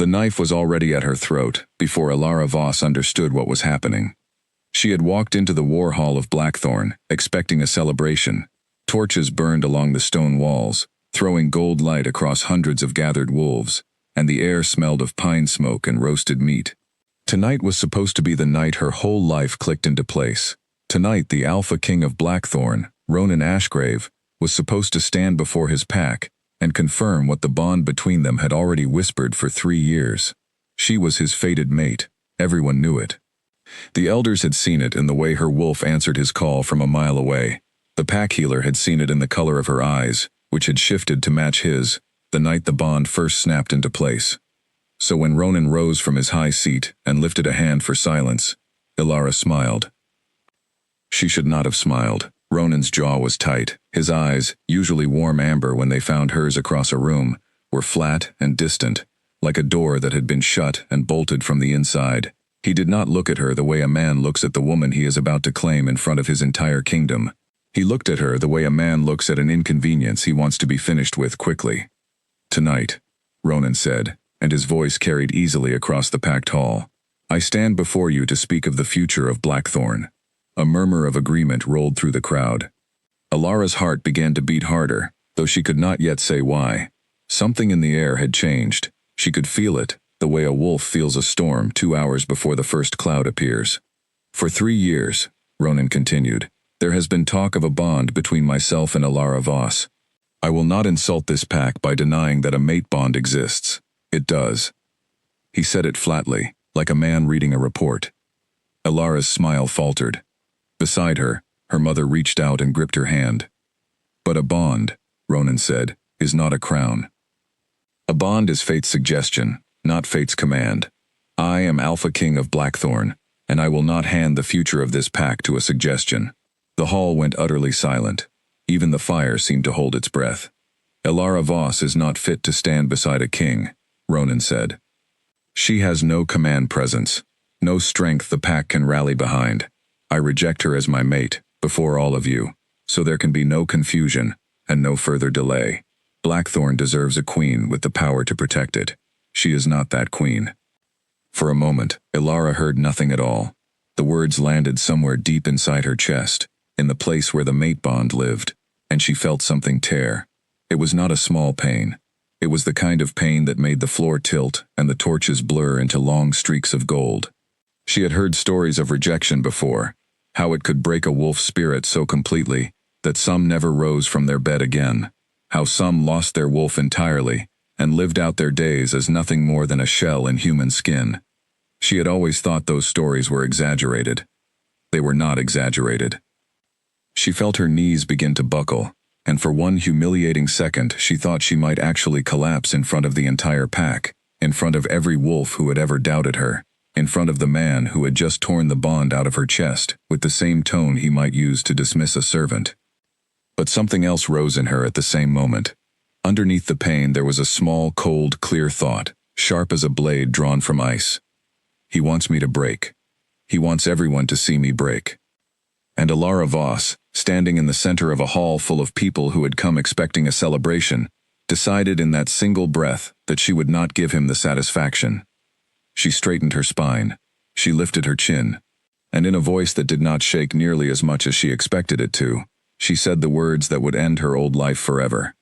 The knife was already at her throat before Alara Voss understood what was happening. She had walked into the war hall of Blackthorn, expecting a celebration. Torches burned along the stone walls, throwing gold light across hundreds of gathered wolves, and the air smelled of pine smoke and roasted meat. Tonight was supposed to be the night her whole life clicked into place. Tonight the Alpha King of Blackthorn, Ronan Ashgrave, was supposed to stand before his pack and confirm what the bond between them had already whispered for 3 years. She was his fated mate. Everyone knew it. The elders had seen it in the way her wolf answered his call from a mile away. The pack healer had seen it in the color of her eyes, which had shifted to match his, the night the bond first snapped into place. So when Ronan rose from his high seat and lifted a hand for silence, Alara smiled. She should not have smiled. Ronan's jaw was tight. His eyes, usually warm amber when they found hers across a room, were flat and distant, like a door that had been shut and bolted from the inside. He did not look at her the way a man looks at the woman he is about to claim in front of his entire kingdom. He looked at her the way a man looks at an inconvenience he wants to be finished with quickly. "Tonight," Ronan said, and his voice carried easily across the packed hall, "I stand before you to speak of the future of Blackthorn." A murmur of agreement rolled through the crowd. Alara's heart began to beat harder, though she could not yet say why. Something in the air had changed. She could feel it, the way a wolf feels a storm 2 hours before the first cloud appears. "For 3 years," Ronan continued, "there has been talk of a bond between myself and Alara Voss. I will not insult this pack by denying that a mate bond exists. It does." He said it flatly, like a man reading a report. Alara's smile faltered. Beside her, her mother reached out and gripped her hand. "But a bond," Ronan said, "is not a crown. A bond is fate's suggestion, not fate's command. I am Alpha King of Blackthorn, and I will not hand the future of this pack to a suggestion." The hall went utterly silent. Even the fire seemed to hold its breath. "Alara Voss is not fit to stand beside a king," Ronan said. "She has no command presence, no strength the pack can rally behind. I reject her as my mate, before all of you, so there can be no confusion, and no further delay. Blackthorn deserves a queen with the power to protect it. She is not that queen." For a moment, Alara heard nothing at all. The words landed somewhere deep inside her chest, in the place where the mate bond lived, and she felt something tear. It was not a small pain. It was the kind of pain that made the floor tilt and the torches blur into long streaks of gold. She had heard stories of rejection before, how it could break a wolf's spirit so completely that some never rose from their bed again, how some lost their wolf entirely and lived out their days as nothing more than a shell in human skin. She had always thought those stories were exaggerated. They were not exaggerated. She felt her knees begin to buckle, and for one humiliating second she thought she might actually collapse in front of the entire pack, in front of every wolf who had ever doubted her, in front of the man who had just torn the bond out of her chest with the same tone he might use to dismiss a servant. But something else rose in her at the same moment. Underneath the pain there was a small, cold, clear thought, sharp as a blade drawn from ice. "He wants me to break. He wants everyone to see me break." And Alara Voss, standing in the center of a hall full of people who had come expecting a celebration, decided in that single breath that she would not give him the satisfaction. She straightened her spine. She lifted her chin. And in a voice that did not shake nearly as much as she expected it to, she said the words that would end her old life forever.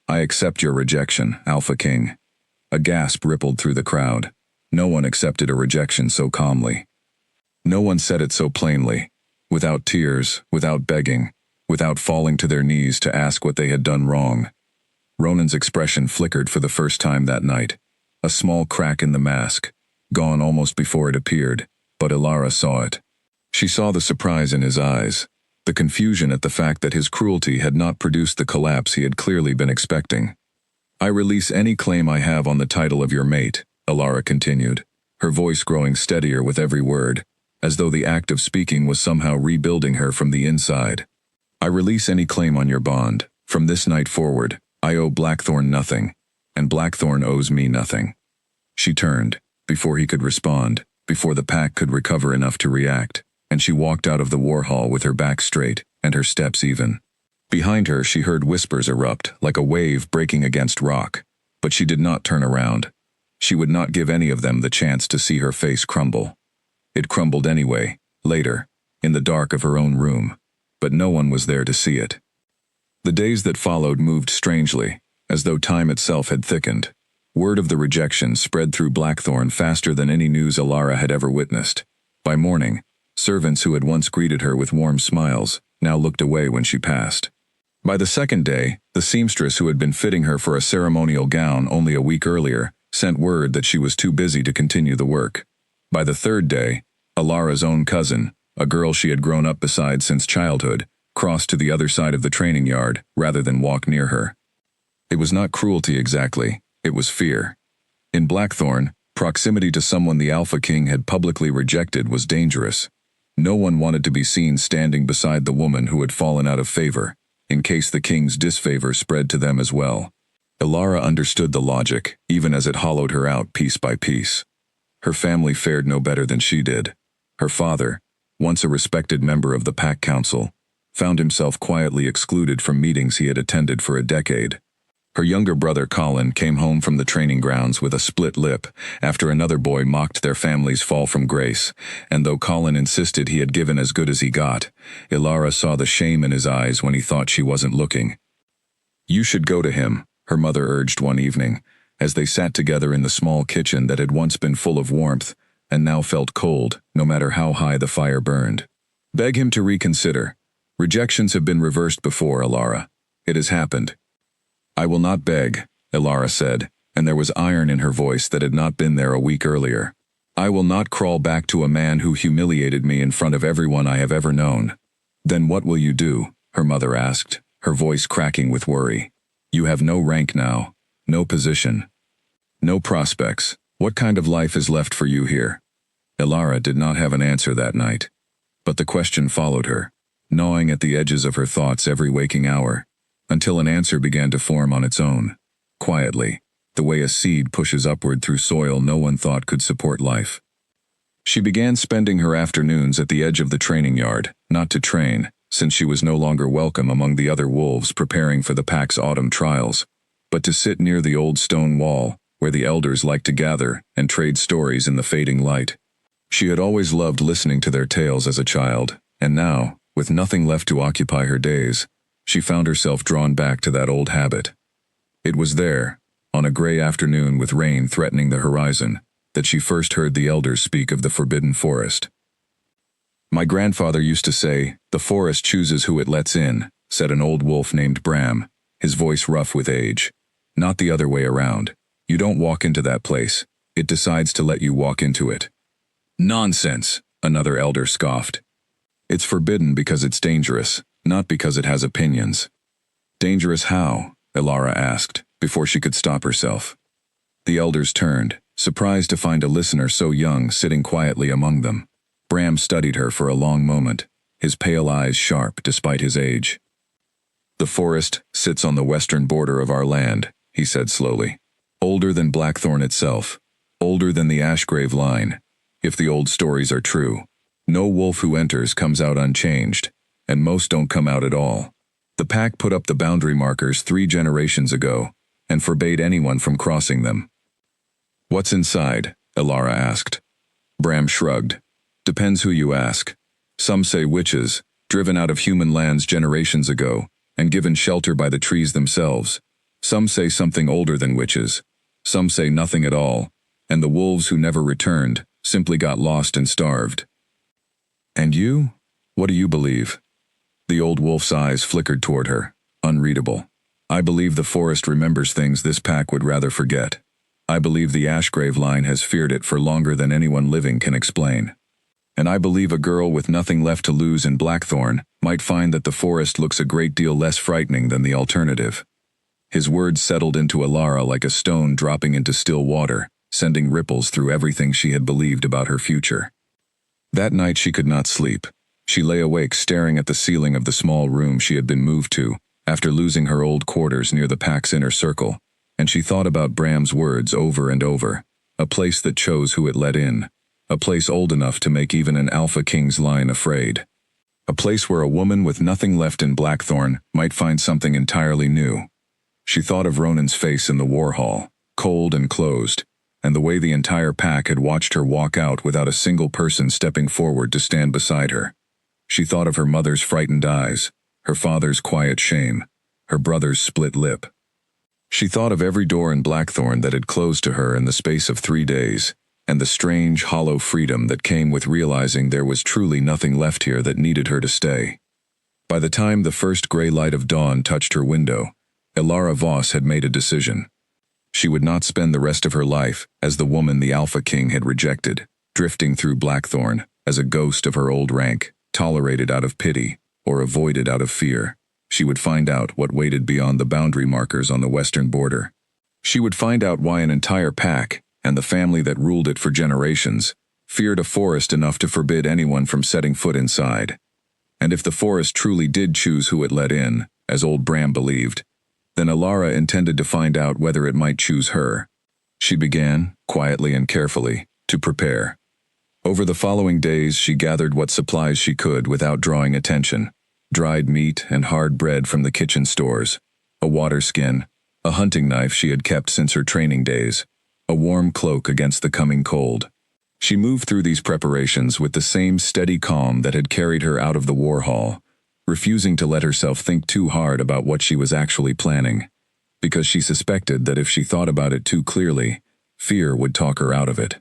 "I accept your rejection, Alpha King." A gasp rippled through the crowd. No one accepted a rejection so calmly. No one said it so plainly, without tears, without begging, without falling to their knees to ask what they had done wrong. Ronan's expression flickered for the first time that night. A small crack in the mask, gone almost before it appeared, but Alara saw it. She saw the surprise in his eyes, the confusion at the fact that his cruelty had not produced the collapse he had clearly been expecting. "I release any claim I have on the title of your mate," Alara continued, her voice growing steadier with every word, as though the act of speaking was somehow rebuilding her from the inside. "I release any claim on your bond. From this night forward, I owe Blackthorn nothing, and Blackthorn owes me nothing." She turned, before he could respond, before the pack could recover enough to react, and she walked out of the war hall with her back straight and her steps even. Behind her she heard whispers erupt, like a wave breaking against rock, but she did not turn around. She would not give any of them the chance to see her face crumble. It crumbled anyway, later, in the dark of her own room, but no one was there to see it. The days that followed moved strangely, as though time itself had thickened. Word of the rejection spread through Blackthorn faster than any news Alara had ever witnessed. By morning, servants who had once greeted her with warm smiles now looked away when she passed. By the second day, the seamstress who had been fitting her for a ceremonial gown only a week earlier sent word that she was too busy to continue the work. By the third day, Alara's own cousin, a girl she had grown up beside since childhood, crossed to the other side of the training yard rather than walk near her. It was not cruelty exactly, it was fear. In Blackthorn, proximity to someone the Alpha King had publicly rejected was dangerous. No one wanted to be seen standing beside the woman who had fallen out of favor, in case the king's disfavor spread to them as well. Alara understood the logic, even as it hollowed her out piece by piece. Her family fared no better than she did. Her father, once a respected member of the Pack Council, found himself quietly excluded from meetings he had attended for a decade. Her younger brother Colin came home from the training grounds with a split lip after another boy mocked their family's fall from grace, and though Colin insisted he had given as good as he got, Alara saw the shame in his eyes when he thought she wasn't looking. "You should go to him," her mother urged one evening, as they sat together in the small kitchen that had once been full of warmth and now felt cold, no matter how high the fire burned. "Beg him to reconsider. Rejections have been reversed before, Alara. It has happened." "I will not beg," Alara said, and there was iron in her voice that had not been there a week earlier. "I will not crawl back to a man who humiliated me in front of everyone I have ever known." "Then what will you do?" her mother asked, her voice cracking with worry. "You have no rank now, no position, no prospects. What kind of life is left for you here?" Alara did not have an answer that night, but the question followed her, gnawing at the edges of her thoughts every waking hour, until an answer began to form on its own, quietly, the way a seed pushes upward through soil no one thought could support life. She began spending her afternoons at the edge of the training yard, not to train, since she was no longer welcome among the other wolves preparing for the pack's autumn trials, but to sit near the old stone wall, where the elders liked to gather and trade stories in the fading light. She had always loved listening to their tales as a child, and now, with nothing left to occupy her days, she found herself drawn back to that old habit. It was there, on a gray afternoon with rain threatening the horizon, that she first heard the elders speak of the forbidden forest. "My grandfather used to say, 'The forest chooses who it lets in,'" said an old wolf named Bram, his voice rough with age. "Not the other way around. You don't walk into that place. It decides to let you walk into it." "Nonsense," another elder scoffed. "It's forbidden because it's dangerous, not because it has opinions." "Dangerous how?" Alara asked, before she could stop herself. The elders turned, surprised to find a listener so young sitting quietly among them. Bram studied her for a long moment, his pale eyes sharp despite his age. "The forest sits on the western border of our land," he said slowly. "Older than Blackthorn itself, older than the Ashgrave line, if the old stories are true. No wolf who enters comes out unchanged, and most don't come out at all. The pack put up the boundary markers 3 generations ago, and forbade anyone from crossing them." "What's inside?" Alara asked. Bram shrugged. "Depends who you ask. Some say witches, driven out of human lands generations ago, and given shelter by the trees themselves. Some say something older than witches. Some say nothing at all, and the wolves who never returned simply got lost and starved." "And you? What do you believe?" The old wolf's eyes flickered toward her, unreadable. "I believe the forest remembers things this pack would rather forget. I believe the Ashgrave line has feared it for longer than anyone living can explain. And I believe a girl with nothing left to lose in Blackthorn might find that the forest looks a great deal less frightening than the alternative." His words settled into Alara like a stone dropping into still water, sending ripples through everything she had believed about her future. That night she could not sleep. She lay awake staring at the ceiling of the small room she had been moved to, after losing her old quarters near the pack's inner circle, and she thought about Bram's words over and over. A place that chose who it let in. A place old enough to make even an Alpha King's line afraid. A place where a woman with nothing left in Blackthorn might find something entirely new. She thought of Ronan's face in the war hall, cold and closed, and the way the entire pack had watched her walk out without a single person stepping forward to stand beside her. She thought of her mother's frightened eyes, her father's quiet shame, her brother's split lip. She thought of every door in Blackthorn that had closed to her in the space of 3 days, and the strange, hollow freedom that came with realizing there was truly nothing left here that needed her to stay. By the time the first gray light of dawn touched her window, Elara Voss had made a decision. She would not spend the rest of her life as the woman the Alpha King had rejected, drifting through Blackthorn as a ghost of her old rank, tolerated out of pity or avoided out of fear. She would find out what waited beyond the boundary markers on the western border. She would find out why an entire pack, and the family that ruled it for generations, feared a forest enough to forbid anyone from setting foot inside. And if the forest truly did choose who it let in, as old Bram believed, then Elara intended to find out whether it might choose her. She began, quietly and carefully, to prepare. Over the following days she gathered what supplies she could without drawing attention: dried meat and hard bread from the kitchen stores, a water skin, a hunting knife she had kept since her training days, a warm cloak against the coming cold. She moved through these preparations with the same steady calm that had carried her out of the war hall, refusing to let herself think too hard about what she was actually planning, because she suspected that if she thought about it too clearly, fear would talk her out of it.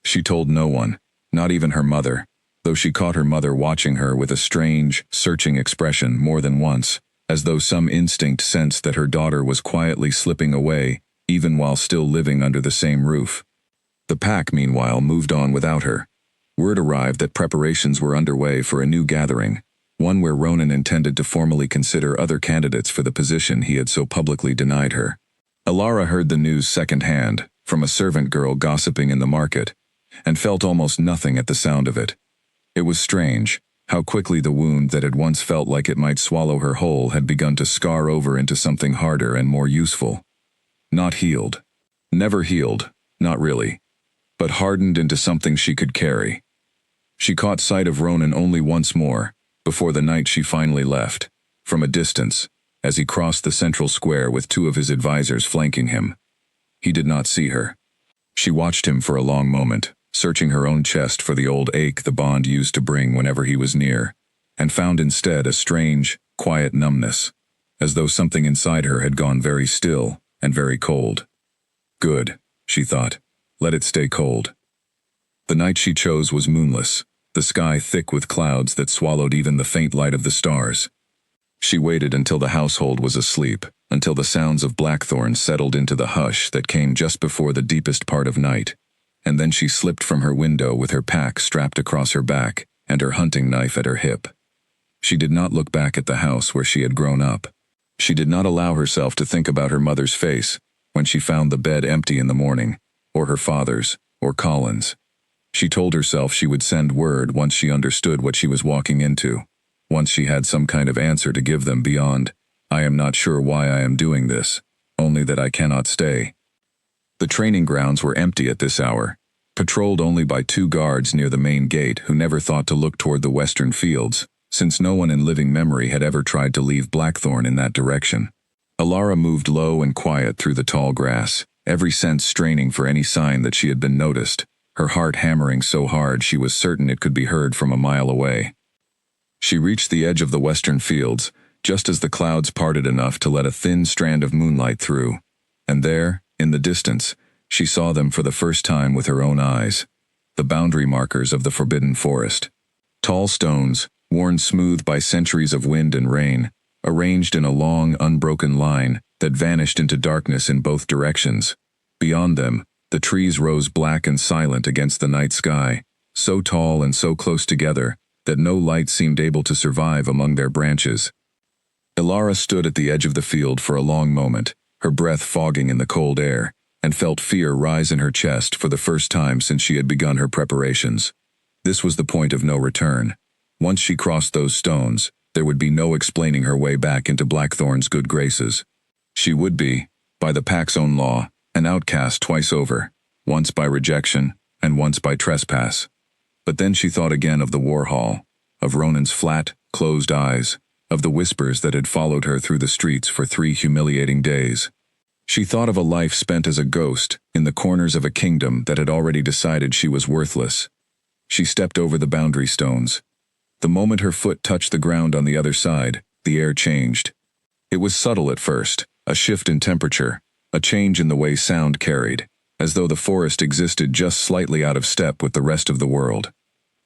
She told no one, not even her mother, though she caught her mother watching her with a strange, searching expression more than once, as though some instinct sensed that her daughter was quietly slipping away, even while still living under the same roof. The pack, meanwhile, moved on without her. Word arrived that preparations were underway for a new gathering, one where Ronan intended to formally consider other candidates for the position he had so publicly denied her. Elara heard the news secondhand, from a servant girl gossiping in the market, and felt almost nothing at the sound of it. It was strange, how quickly the wound that had once felt like it might swallow her whole had begun to scar over into something harder and more useful. Not healed. Never healed, not really, but hardened into something she could carry. She caught sight of Ronan only once more, before the night she finally left, from a distance, as he crossed the central square with 2 of his advisors flanking him. He did not see her. She watched him for a long moment, searching her own chest for the old ache the bond used to bring whenever he was near, and found instead a strange, quiet numbness, as though something inside her had gone very still and very cold. Good, she thought. Let it stay cold. The night she chose was moonless, the sky thick with clouds that swallowed even the faint light of the stars. She waited until the household was asleep, until the sounds of Blackthorn settled into the hush that came just before the deepest part of night, and then she slipped from her window with her pack strapped across her back and her hunting knife at her hip. She did not look back at the house where she had grown up. She did not allow herself to think about her mother's face when she found the bed empty in the morning, or her father's, or Colin's. She told herself she would send word once she understood what she was walking into, once she had some kind of answer to give them beyond, "I am not sure why I am doing this, only that I cannot stay." The training grounds were empty at this hour, patrolled only by 2 guards near the main gate who never thought to look toward the western fields, since no one in living memory had ever tried to leave Blackthorn in that direction. Elara moved low and quiet through the tall grass, every sense straining for any sign that she had been noticed, her heart hammering so hard she was certain it could be heard from a mile away. She reached the edge of the western fields, just as the clouds parted enough to let a thin strand of moonlight through, and there, in the distance, she saw them for the first time with her own eyes, the boundary markers of the forbidden forest. Tall stones, worn smooth by centuries of wind and rain, arranged in a long, unbroken line that vanished into darkness in both directions. Beyond them, the trees rose black and silent against the night sky, so tall and so close together that no light seemed able to survive among their branches. Elara stood at the edge of the field for a long moment, her breath fogging in the cold air, and felt fear rise in her chest for the first time since she had begun her preparations. This was the point of no return. Once she crossed those stones, there would be no explaining her way back into Blackthorn's good graces. She would be, by the pack's own law, an outcast twice over, once by rejection and once by trespass. But then she thought again of the war hall, of Ronan's flat, closed eyes, of the whispers that had followed her through the streets for 3 humiliating days. She thought of a life spent as a ghost in the corners of a kingdom that had already decided she was worthless. She stepped over the boundary stones. The moment her foot touched the ground on the other side, the air changed. It was subtle at first, a shift in temperature, a change in the way sound carried, as though the forest existed just slightly out of step with the rest of the world.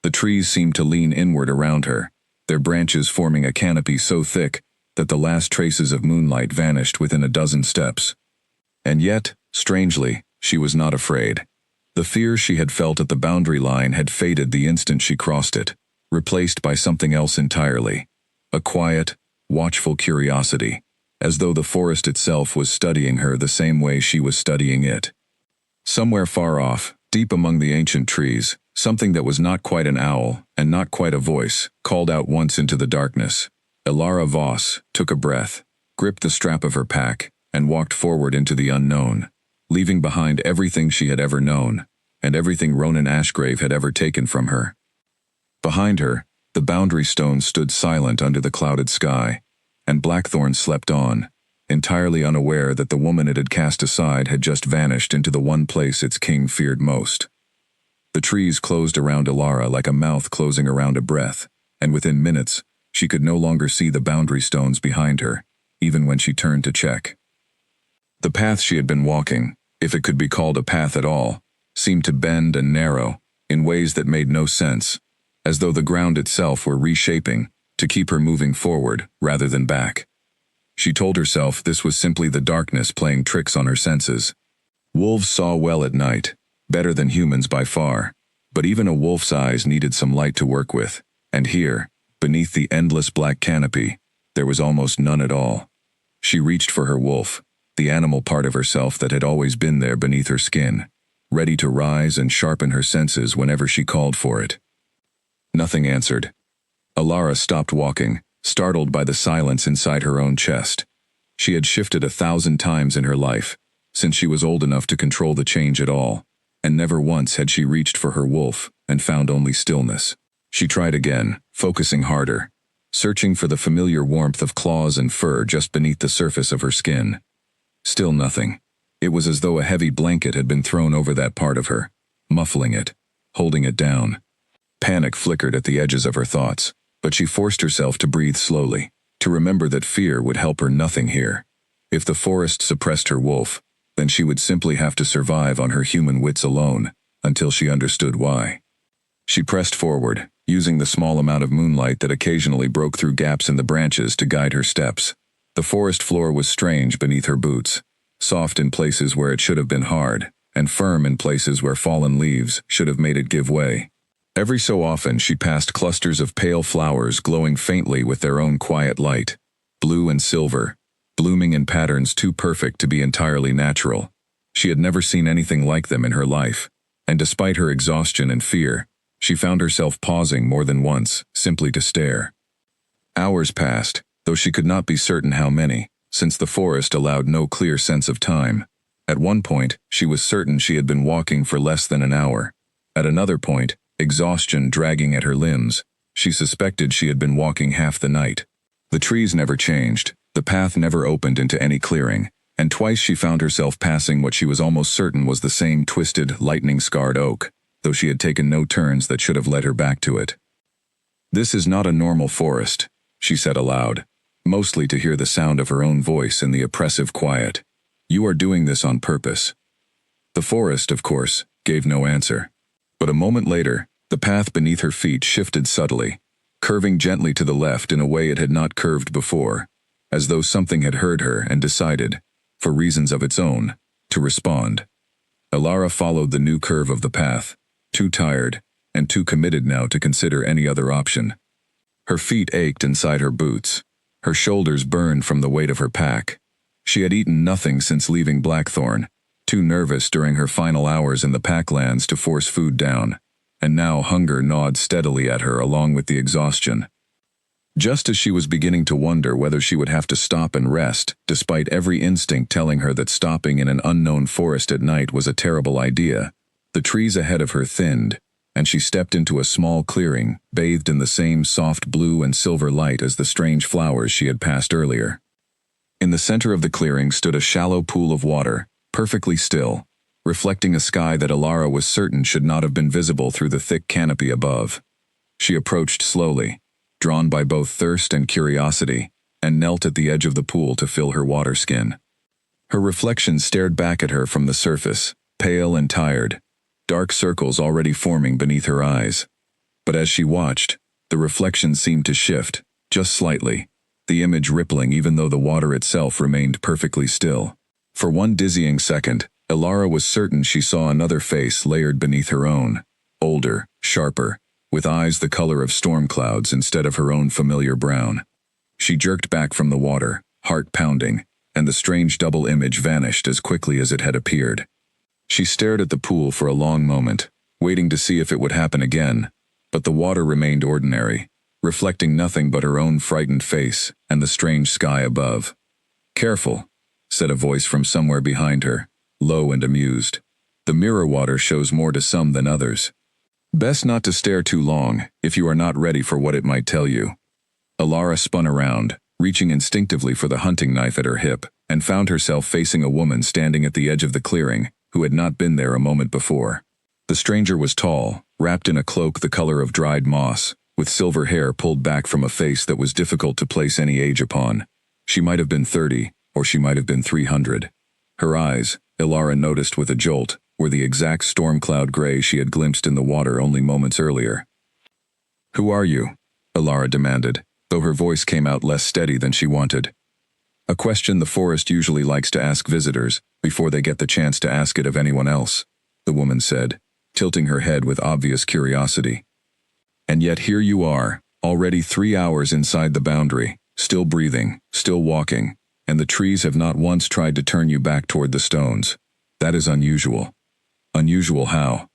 The trees seemed to lean inward around her, their branches forming a canopy so thick that the last traces of moonlight vanished within a dozen steps. And yet, strangely, she was not afraid. The fear she had felt at the boundary line had faded the instant she crossed it, replaced by something else entirely. A quiet, watchful curiosity, as though the forest itself was studying her the same way she was studying it. Somewhere far off, deep among the ancient trees, something that was not quite an owl and not quite a voice called out once into the darkness. Elara Voss took a breath, gripped the strap of her pack, and walked forward into the unknown, leaving behind everything she had ever known, and everything Ronan Ashgrave had ever taken from her. Behind her, the boundary stones stood silent under the clouded sky, and Blackthorn slept on, entirely unaware that the woman it had cast aside had just vanished into the one place its king feared most. The trees closed around Elara like a mouth closing around a breath, and within minutes, she could no longer see the boundary stones behind her, even when she turned to check. The path she had been walking, if it could be called a path at all, seemed to bend and narrow in ways that made no sense, as though the ground itself were reshaping to keep her moving forward rather than back. She told herself this was simply the darkness playing tricks on her senses. Wolves saw well at night, better than humans by far, but even a wolf's eyes needed some light to work with, and here, beneath the endless black canopy, there was almost none at all. She reached for her wolf, the animal part of herself that had always been there beneath her skin, ready to rise and sharpen her senses whenever she called for it. Nothing answered. Elara stopped walking, startled by the silence inside her own chest. She had shifted 1,000 times in her life, since she was old enough to control the change at all, and never once had she reached for her wolf and found only stillness. She tried again, focusing harder, searching for the familiar warmth of claws and fur just beneath the surface of her skin. Still nothing. It was as though a heavy blanket had been thrown over that part of her, muffling it, holding it down. Panic flickered at the edges of her thoughts, but she forced herself to breathe slowly, to remember that fear would help her nothing here. If the forest suppressed her wolf, then she would simply have to survive on her human wits alone, until she understood why. She pressed forward, using the small amount of moonlight that occasionally broke through gaps in the branches to guide her steps. The forest floor was strange beneath her boots, soft in places where it should have been hard, and firm in places where fallen leaves should have made it give way. Every so often she passed clusters of pale flowers glowing faintly with their own quiet light, blue and silver, blooming in patterns too perfect to be entirely natural. She had never seen anything like them in her life, and despite her exhaustion and fear, she found herself pausing more than once, simply to stare. Hours passed, though she could not be certain how many, since the forest allowed no clear sense of time. At one point, she was certain she had been walking for less than an hour. At another point, exhaustion dragging at her limbs, she suspected she had been walking half the night. The trees never changed, the path never opened into any clearing, and twice she found herself passing what she was almost certain was the same twisted, lightning-scarred oak, though she had taken no turns that should have led her back to it. "This is not a normal forest," she said aloud, mostly to hear the sound of her own voice in the oppressive quiet. "You are doing this on purpose." The forest, of course, gave no answer. But a moment later, the path beneath her feet shifted subtly, curving gently to the left in a way it had not curved before, as though something had heard her and decided, for reasons of its own, to respond. Elara followed the new curve of the path, too tired and too committed now to consider any other option. Her feet ached inside her boots. Her shoulders burned from the weight of her pack. She had eaten nothing since leaving Blackthorn, too nervous during her final hours in the packlands to force food down, and now hunger gnawed steadily at her along with the exhaustion. Just as she was beginning to wonder whether she would have to stop and rest, despite every instinct telling her that stopping in an unknown forest at night was a terrible idea, the trees ahead of her thinned, and she stepped into a small clearing, bathed in the same soft blue and silver light as the strange flowers she had passed earlier. In the center of the clearing stood a shallow pool of water, perfectly still, reflecting a sky that Alara was certain should not have been visible through the thick canopy above. She approached slowly, drawn by both thirst and curiosity, and knelt at the edge of the pool to fill her water skin. Her reflection stared back at her from the surface, pale and tired, dark circles already forming beneath her eyes. But as she watched, the reflection seemed to shift, just slightly, the image rippling even though the water itself remained perfectly still. For one dizzying second, Alara was certain she saw another face layered beneath her own, older, sharper, with eyes the color of storm clouds instead of her own familiar brown. She jerked back from the water, heart pounding, and the strange double image vanished as quickly as it had appeared. She stared at the pool for a long moment, waiting to see if it would happen again, but the water remained ordinary, reflecting nothing but her own frightened face and the strange sky above. "Careful," said a voice from somewhere behind her, low and amused. "The mirror water shows more to some than others. Best not to stare too long if you are not ready for what it might tell you." Alara spun around, reaching instinctively for the hunting knife at her hip, and found herself facing a woman standing at the edge of the clearing, who had not been there a moment before. The stranger was tall, wrapped in a cloak the color of dried moss, with silver hair pulled back from a face that was difficult to place any age upon. She might have been 30, or she might have been 300. Her eyes, Alara noticed with a jolt, were the exact storm cloud gray she had glimpsed in the water only moments earlier. "Who are you?" Alara demanded, though her voice came out less steady than she wanted. A question the forest usually likes to ask visitors before they get the chance to ask it of anyone else, the woman said, tilting her head with obvious curiosity. "And yet here you are, already 3 hours inside the boundary, still breathing, still walking, and the trees have not once tried to turn you back toward the stones. That is unusual." "Unusual how?"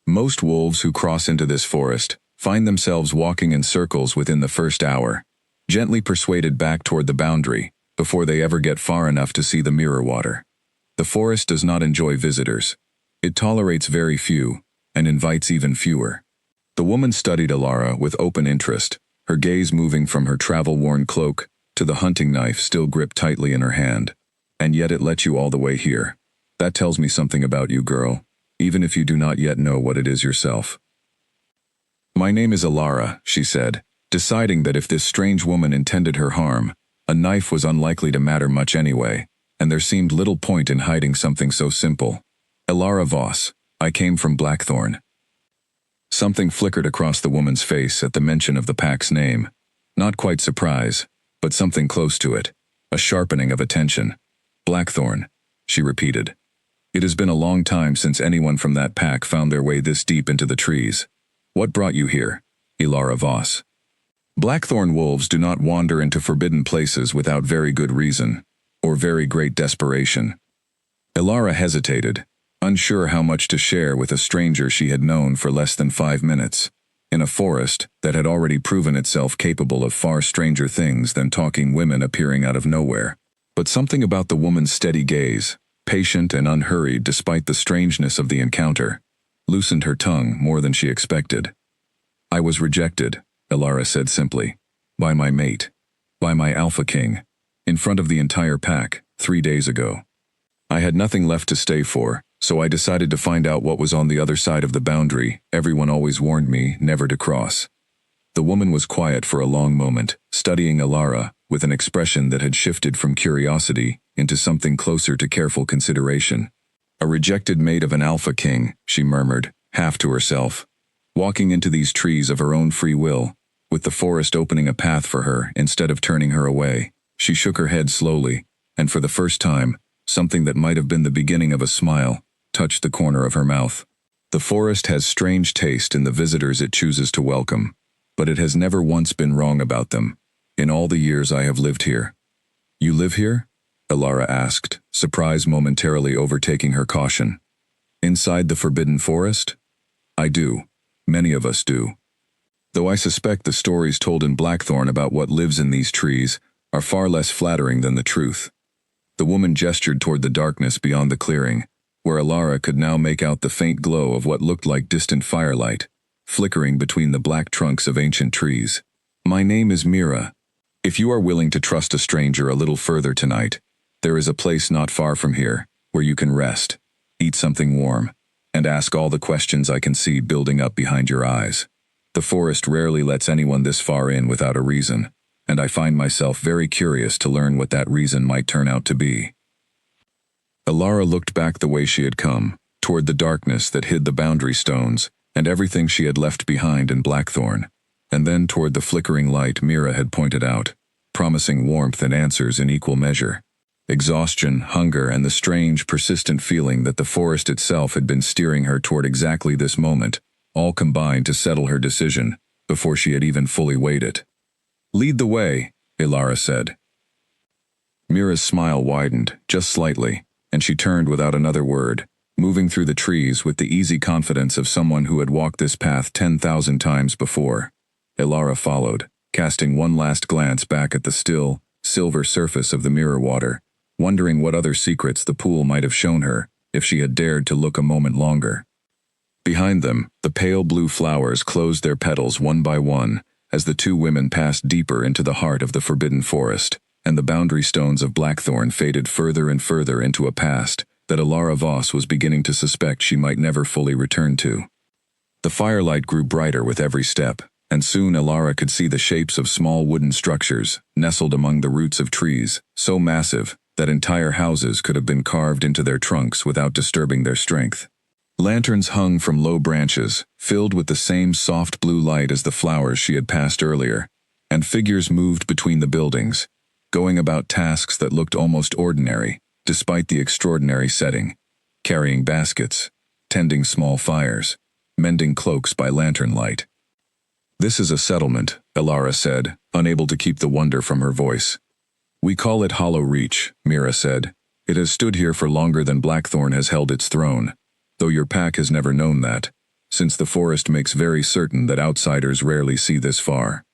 "Most wolves who cross into this forest find themselves walking in circles within the first hour, gently persuaded back toward the boundary, before they ever get far enough to see the mirror water. The forest does not enjoy visitors. It tolerates very few, and invites even fewer." The woman studied Alara with open interest, her gaze moving from her travel-worn cloak to the hunting knife still gripped tightly in her hand. "And yet it let you all the way here. That tells me something about you, girl, even if you do not yet know what it is yourself." "My name is Alara," she said, deciding that if this strange woman intended her harm, a knife was unlikely to matter much anyway, and there seemed little point in hiding something so simple. "Alara Voss. I came from Blackthorn." Something flickered across the woman's face at the mention of the pack's name. Not quite surprise, but something close to it, a sharpening of attention. "Blackthorn," she repeated. "It has been a long time since anyone from that pack found their way this deep into the trees. What brought you here, Alara Voss?" "Blackthorn wolves do not wander into forbidden places without very good reason, or very great desperation." Alara hesitated, unsure how much to share with a stranger she had known for less than 5 minutes, in a forest that had already proven itself capable of far stranger things than talking women appearing out of nowhere. But something about the woman's steady gaze, patient and unhurried despite the strangeness of the encounter, loosened her tongue more than she expected. "I was rejected," Alara said simply, "by my mate, by my Alpha King, in front of the entire pack, 3 days ago. I had nothing left to stay for, so I decided to find out what was on the other side of the boundary everyone always warned me never to cross." The woman was quiet for a long moment, studying Alara with an expression that had shifted from curiosity into something closer to careful consideration. "A rejected mate of an Alpha King," she murmured, half to herself, "walking into these trees of her own free will, with the forest opening a path for her instead of turning her away." She shook her head slowly, and for the first time, something that might have been the beginning of a smile touched the corner of her mouth. "The forest has strange taste in the visitors it chooses to welcome, but it has never once been wrong about them, in all the years I have lived here." "You live here?" Alara asked, surprise momentarily overtaking her caution. "Inside the forbidden forest?" "I do. Many of us do. Though I suspect the stories told in Blackthorn about what lives in these trees are far less flattering than the truth." The woman gestured toward the darkness beyond the clearing, where Alara could now make out the faint glow of what looked like distant firelight, flickering between the black trunks of ancient trees. "My name is Mira." If you are willing to trust a stranger a little further tonight, there is a place not far from here where you can rest, eat something warm, and ask all the questions I can see building up behind your eyes. The forest rarely lets anyone this far in without a reason, and I find myself very curious to learn what that reason might turn out to be. Alara looked back the way she had come, toward the darkness that hid the boundary stones and everything she had left behind in Blackthorn, and then toward the flickering light Mira had pointed out, promising warmth and answers in equal measure. Exhaustion, hunger, and the strange, persistent feeling that the forest itself had been steering her toward exactly this moment, all combined to settle her decision before she had even fully weighed it. "Lead the way," Alara said. Mira's smile widened, just slightly, and she turned without another word, moving through the trees with the easy confidence of someone who had walked this path 10,000 times before. Alara followed, casting one last glance back at the still, silver surface of the mirror water, wondering what other secrets the pool might have shown her if she had dared to look a moment longer. Behind them, the pale blue flowers closed their petals one by one as the two women passed deeper into the heart of the forbidden forest, and the boundary stones of Blackthorn faded further and further into a past that Alara Voss was beginning to suspect she might never fully return to. The firelight grew brighter with every step, and soon Alara could see the shapes of small wooden structures nestled among the roots of trees, so massive that entire houses could have been carved into their trunks without disturbing their strength. Lanterns hung from low branches, filled with the same soft blue light as the flowers she had passed earlier, and figures moved between the buildings, going about tasks that looked almost ordinary, despite the extraordinary setting, carrying baskets, tending small fires, mending cloaks by lantern light. "This is a settlement," Alara said, unable to keep the wonder from her voice. "We call it Hollow Reach," Mira said. "It has stood here for longer than Blackthorn has held its throne, though your pack has never known that, since the forest makes very certain that outsiders rarely see this far."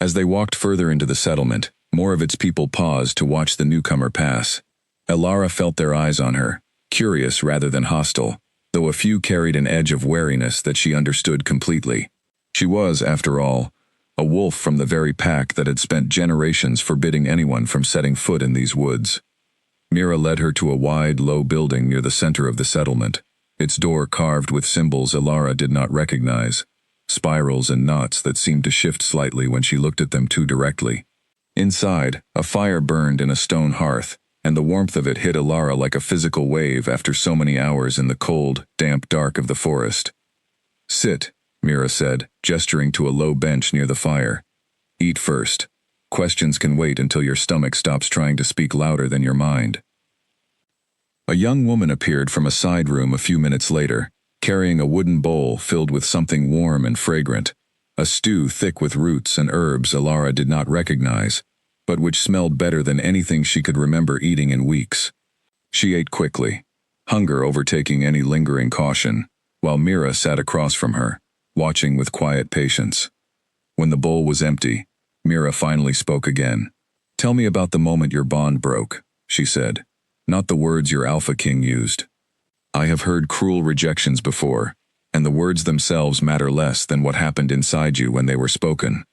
As they walked further into the settlement, more of its people paused to watch the newcomer pass. Alara felt their eyes on her, curious rather than hostile, though a few carried an edge of wariness that she understood completely. She was, after all, a wolf from the very pack that had spent generations forbidding anyone from setting foot in these woods. Mira led her to a wide, low building near the center of the settlement, its door carved with symbols Alara did not recognize, spirals and knots that seemed to shift slightly when she looked at them too directly. Inside, a fire burned in a stone hearth, and the warmth of it hit Alara like a physical wave after so many hours in the cold, damp dark of the forest. "Sit," Mira said, gesturing to a low bench near the fire. "Eat first. Questions can wait until your stomach stops trying to speak louder than your mind." A young woman appeared from a side room a few minutes later, carrying a wooden bowl filled with something warm and fragrant, a stew thick with roots and herbs Alara did not recognize, but which smelled better than anything she could remember eating in weeks. She ate quickly, hunger overtaking any lingering caution, while Mira sat across from her, watching with quiet patience. When the bowl was empty, Mira finally spoke again. "Tell me about the moment your bond broke," she said, "not the words your Alpha King used. I have heard cruel rejections before, and the words themselves matter less than what happened inside you when they were spoken."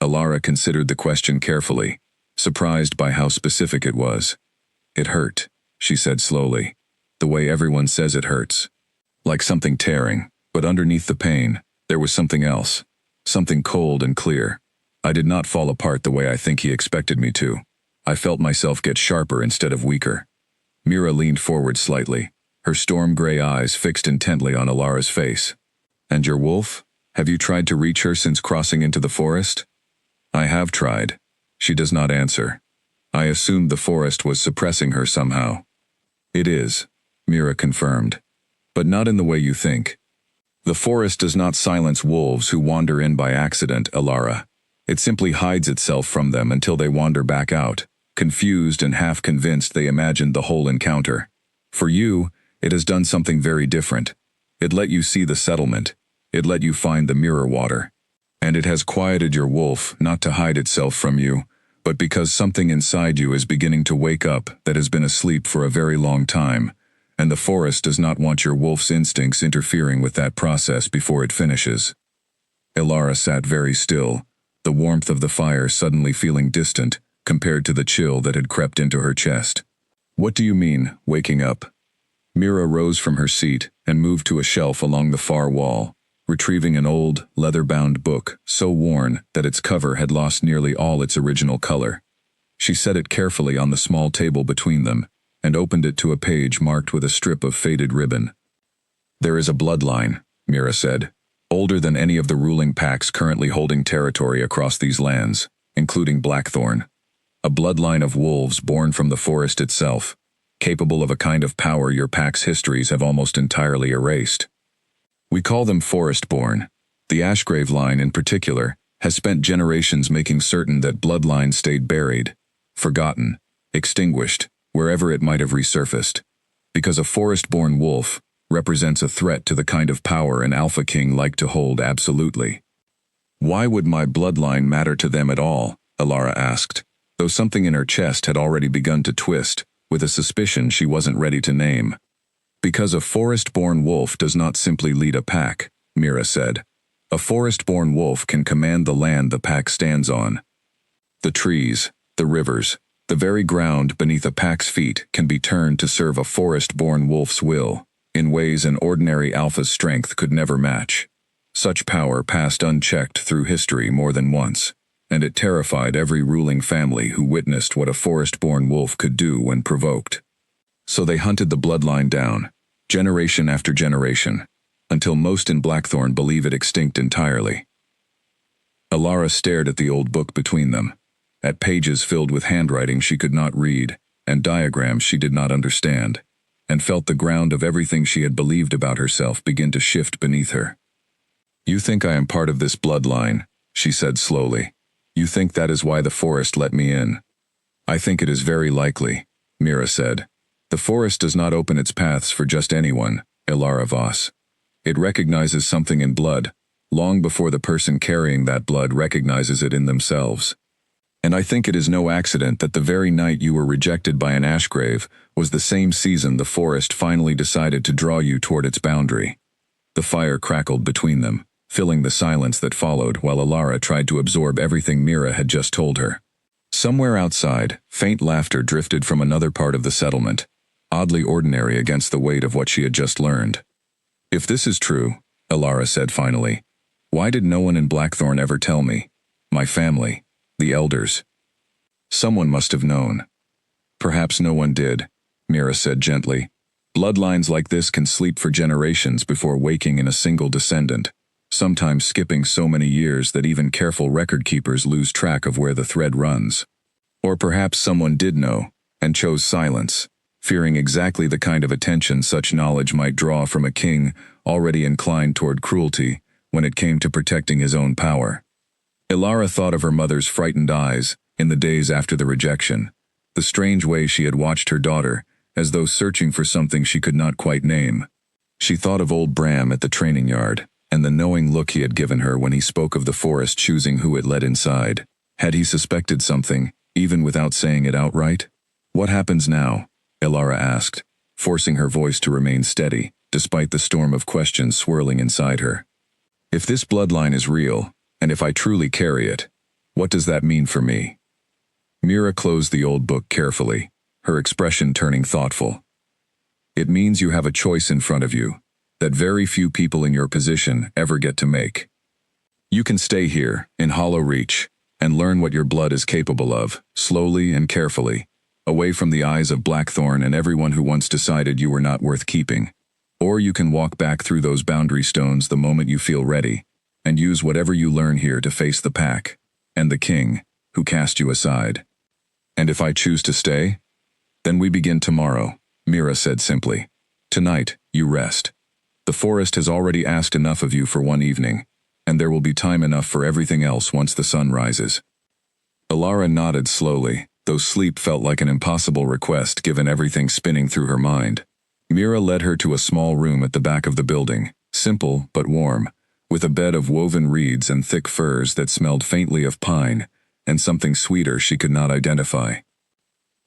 Alara considered the question carefully, surprised by how specific it was. "It hurt," she said slowly, "the way everyone says it hurts. Like something tearing, but underneath the pain, there was something else, something cold and clear. I did not fall apart the way I think he expected me to. I felt myself get sharper instead of weaker." Mira leaned forward slightly, her storm-gray eyes fixed intently on Alara's face. "And your wolf? Have you tried to reach her since crossing into the forest?" "I have tried." She does not answer. "I assumed the forest was suppressing her somehow." "It is," Mira confirmed. "But not in the way you think. The forest does not silence wolves who wander in by accident, Alara. It simply hides itself from them until they wander back out, confused and half-convinced they imagined the whole encounter. For you, it has done something very different. It let you see the settlement. It let you find the mirror water. And it has quieted your wolf, not to hide itself from you, but because something inside you is beginning to wake up that has been asleep for a very long time, and the forest does not want your wolf's instincts interfering with that process before it finishes." Alara sat very still, the warmth of the fire suddenly feeling distant compared to the chill that had crept into her chest. "What do you mean, waking up?" Mira rose from her seat and moved to a shelf along the far wall, retrieving an old, leather-bound book so worn that its cover had lost nearly all its original color. She set it carefully on the small table between them and opened it to a page marked with a strip of faded ribbon. "There is a bloodline," Mira said, "older than any of the ruling packs currently holding territory across these lands, including Blackthorn. A bloodline of wolves born from the forest itself, capable of a kind of power your pack's histories have almost entirely erased. We call them forest-born. The Ashgrave line in particular has spent generations making certain that bloodlines stayed buried, forgotten, extinguished, wherever it might have resurfaced, because a forest-born wolf represents a threat to the kind of power an alpha king like to hold absolutely." "Why would my bloodline matter to them at all?" Alara asked, though something in her chest had already begun to twist, with a suspicion she wasn't ready to name. "Because a forest-born wolf does not simply lead a pack," Mira said. "A forest-born wolf can command the land the pack stands on. The trees, the rivers, the very ground beneath a pack's feet can be turned to serve a forest-born wolf's will, in ways an ordinary alpha's strength could never match. Such power passed unchecked through history more than once, and it terrified every ruling family who witnessed what a forest-born wolf could do when provoked. So they hunted the bloodline down, generation after generation, until most in Blackthorn believe it extinct entirely." Alara stared at the old book between them, at pages filled with handwriting she could not read, and diagrams she did not understand, and felt the ground of everything she had believed about herself begin to shift beneath her. "You think I am part of this bloodline," she said slowly. "You think that is why the forest let me in." "I think it is very likely," Mira said. "The forest does not open its paths for just anyone, Ilara Voss. It recognizes something in blood, long before the person carrying that blood recognizes it in themselves. And I think it is no accident that the very night you were rejected by an Ashgrave was the same season the forest finally decided to draw you toward its boundary." The fire crackled between them, filling the silence that followed while Alara tried to absorb everything Mira had just told her. Somewhere outside, faint laughter drifted from another part of the settlement, oddly ordinary against the weight of what she had just learned. "If this is true," Alara said finally, "why did no one in Blackthorn ever tell me? My family, the elders. Someone must have known." "Perhaps no one did," Mira said gently. "Bloodlines like this can sleep for generations before waking in a single descendant, sometimes skipping so many years that even careful record keepers lose track of where the thread runs. Or perhaps someone did know, and chose silence, fearing exactly the kind of attention such knowledge might draw from a king already inclined toward cruelty when it came to protecting his own power." Ilara thought of her mother's frightened eyes in the days after the rejection, the strange way she had watched her daughter, as though searching for something she could not quite name. She thought of old Bram at the training yard, and the knowing look he had given her when he spoke of the forest choosing who it let inside. Had he suspected something, even without saying it outright? "What happens now?" Ilara asked, forcing her voice to remain steady, despite the storm of questions swirling inside her. "If this bloodline is real, and if I truly carry it, what does that mean for me?" Mira closed the old book carefully, her expression turning thoughtful. "It means you have a choice in front of you, that very few people in your position ever get to make. You can stay here, in Hollow Reach, and learn what your blood is capable of, slowly and carefully, away from the eyes of Blackthorn and everyone who once decided you were not worth keeping. Or you can walk back through those boundary stones the moment you feel ready, and use whatever you learn here to face the pack, and the king, who cast you aside." "And if I choose to stay?" "Then we begin tomorrow," Mira said simply. "Tonight, you rest. The forest has already asked enough of you for one evening, and there will be time enough for everything else once the sun rises." Alara nodded slowly, though sleep felt like an impossible request given everything spinning through her mind. Mira led her to a small room at the back of the building, simple but warm, with a bed of woven reeds and thick furs that smelled faintly of pine, and something sweeter she could not identify.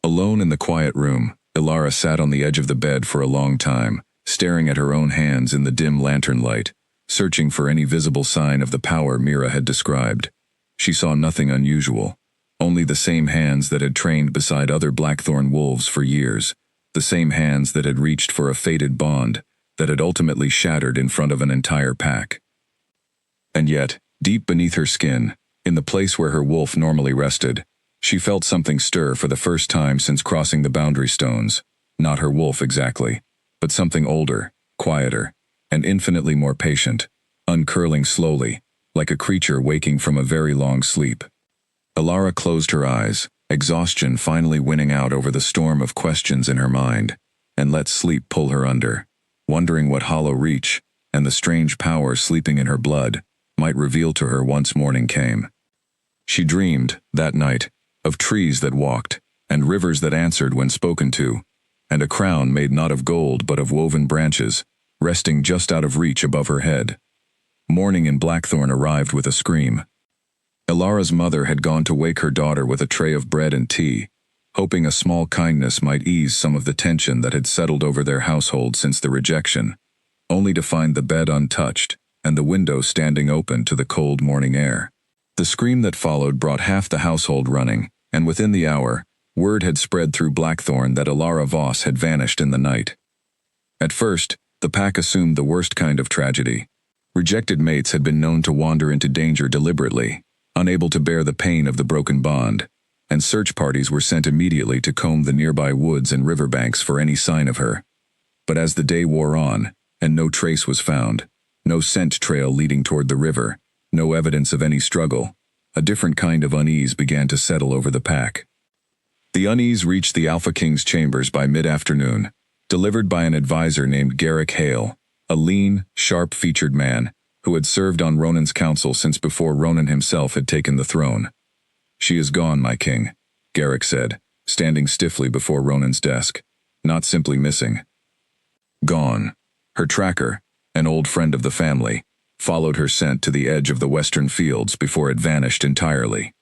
Alone in the quiet room, Ilara sat on the edge of the bed for a long time, staring at her own hands in the dim lantern light, searching for any visible sign of the power Mira had described. She saw nothing unusual, only the same hands that had trained beside other blackthorn wolves for years, the same hands that had reached for a fated bond that had ultimately shattered in front of an entire pack. And yet, deep beneath her skin, in the place where her wolf normally rested, she felt something stir for the first time since crossing the boundary stones. Not her wolf exactly, but something older, quieter, and infinitely more patient, uncurling slowly, like a creature waking from a very long sleep. Alara closed her eyes, exhaustion finally winning out over the storm of questions in her mind, and let sleep pull her under, wondering what hollow reach, and the strange power sleeping in her blood, might reveal to her once morning came. She dreamed, that night, of trees that walked, and rivers that answered when spoken to, and a crown made not of gold but of woven branches, resting just out of reach above her head. Morning in Blackthorn arrived with a scream. Alara's mother had gone to wake her daughter with a tray of bread and tea, hoping a small kindness might ease some of the tension that had settled over their household since the rejection, only to find the bed untouched and the window standing open to the cold morning air. The scream that followed brought half the household running, and within the hour, word had spread through Blackthorn that Alara Voss had vanished in the night. At first, the pack assumed the worst kind of tragedy. Rejected mates had been known to wander into danger deliberately, unable to bear the pain of the broken bond, and search parties were sent immediately to comb the nearby woods and riverbanks for any sign of her. But as the day wore on, and no trace was found, no scent trail leading toward the river, no evidence of any struggle, a different kind of unease began to settle over the pack. The unease reached the Alpha King's chambers by mid-afternoon, delivered by an advisor named Garrick Hale, a lean, sharp-featured man who had served on Ronan's council since before Ronan himself had taken the throne. "She is gone, my king," Garrick said, standing stiffly before Ronan's desk. "Not simply missing. Gone." Her tracker, an old friend of the family, followed her scent to the edge of the western fields before it vanished entirely.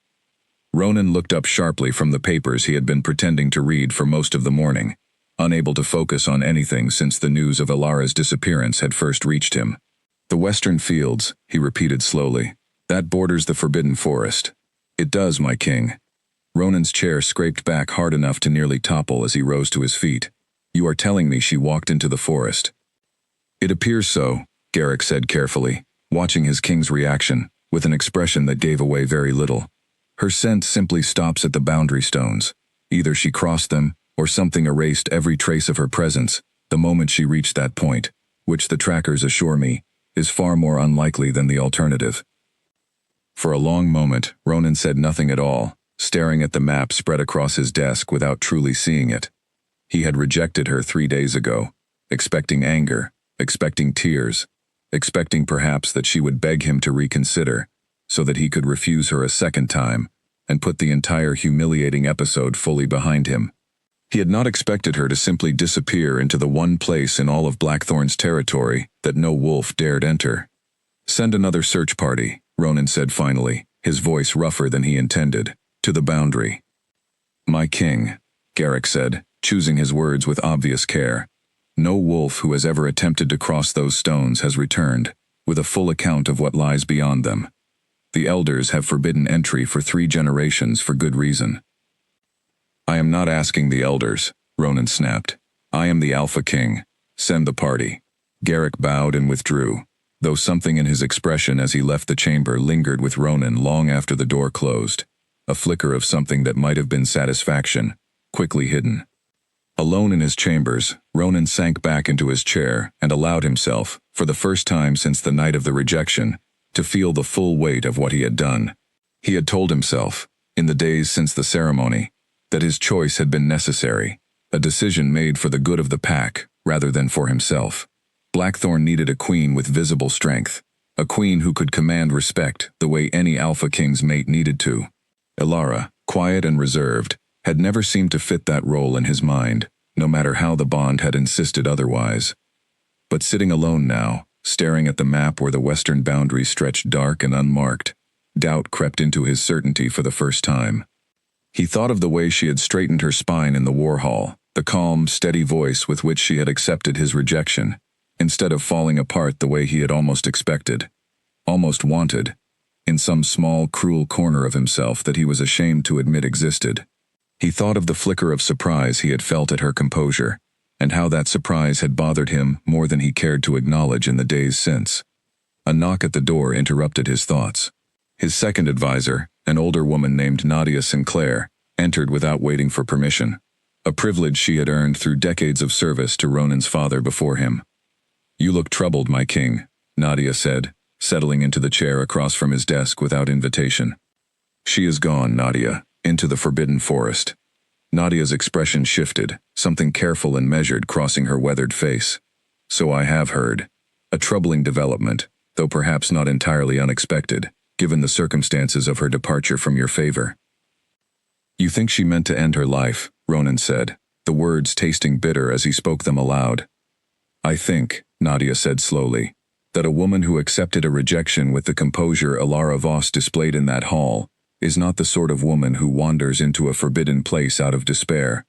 Ronan looked up sharply from the papers he had been pretending to read for most of the morning, unable to focus on anything since the news of Alara's disappearance had first reached him. "The western fields," he repeated slowly. "That borders the Forbidden Forest." "It does, my king." Ronan's chair scraped back hard enough to nearly topple as he rose to his feet. "You are telling me she walked into the forest?" "It appears so," Garrick said carefully, watching his king's reaction, with an expression that gave away very little. "Her scent simply stops at the boundary stones. Either she crossed them, or something erased every trace of her presence the moment she reached that point, which the trackers assure me is far more unlikely than the alternative." For a long moment, Ronan said nothing at all, staring at the map spread across his desk without truly seeing it. He had rejected her 3 days ago, expecting anger, expecting tears, expecting perhaps that she would beg him to reconsider, so that he could refuse her a second time, and put the entire humiliating episode fully behind him. He had not expected her to simply disappear into the one place in all of Blackthorn's territory that no wolf dared enter. "Send another search party," Ronan said finally, his voice rougher than he intended, "to the boundary." "My king," Garrick said, choosing his words with obvious care. "No wolf who has ever attempted to cross those stones has returned, with a full account of what lies beyond them. The elders have forbidden entry for 3 generations for good reason." "I am not asking the elders," Ronan snapped. "I am the Alpha King. Send the party." Garrick bowed and withdrew, though something in his expression as he left the chamber lingered with Ronan long after the door closed, a flicker of something that might have been satisfaction, quickly hidden. Alone in his chambers, Ronan sank back into his chair and allowed himself, for the first time since the night of the rejection, to feel the full weight of what he had done. He had told himself, in the days since the ceremony, that his choice had been necessary, a decision made for the good of the pack rather than for himself. Blackthorn needed a queen with visible strength, a queen who could command respect the way any Alpha King's mate needed to. Alara, quiet and reserved, had never seemed to fit that role in his mind, no matter how the bond had insisted otherwise. But sitting alone now, staring at the map where the western boundary stretched dark and unmarked, doubt crept into his certainty for the first time. He thought of the way she had straightened her spine in the war hall, the calm, steady voice with which she had accepted his rejection, instead of falling apart the way he had almost expected, almost wanted. in some small, cruel corner of himself that he was ashamed to admit existed. He thought of the flicker of surprise he had felt at her composure, and how that surprise had bothered him more than he cared to acknowledge in the days since. A knock at the door interrupted his thoughts. His second advisor, an older woman named Nadia Sinclair, entered without waiting for permission, a privilege she had earned through decades of service to Ronan's father before him. "You look troubled, my king," Nadia said, settling into the chair across from his desk without invitation. "She is gone, Nadia, into the forbidden forest." Nadia's expression shifted, something careful and measured crossing her weathered face. "So I have heard. A troubling development, though perhaps not entirely unexpected, given the circumstances of her departure from your favor." "You think she meant to end her life," Ronan said, the words tasting bitter as he spoke them aloud. "I think," Nadia said slowly, "that a woman who accepted a rejection with the composure Alara Voss displayed in that hall is not the sort of woman who wanders into a forbidden place out of despair.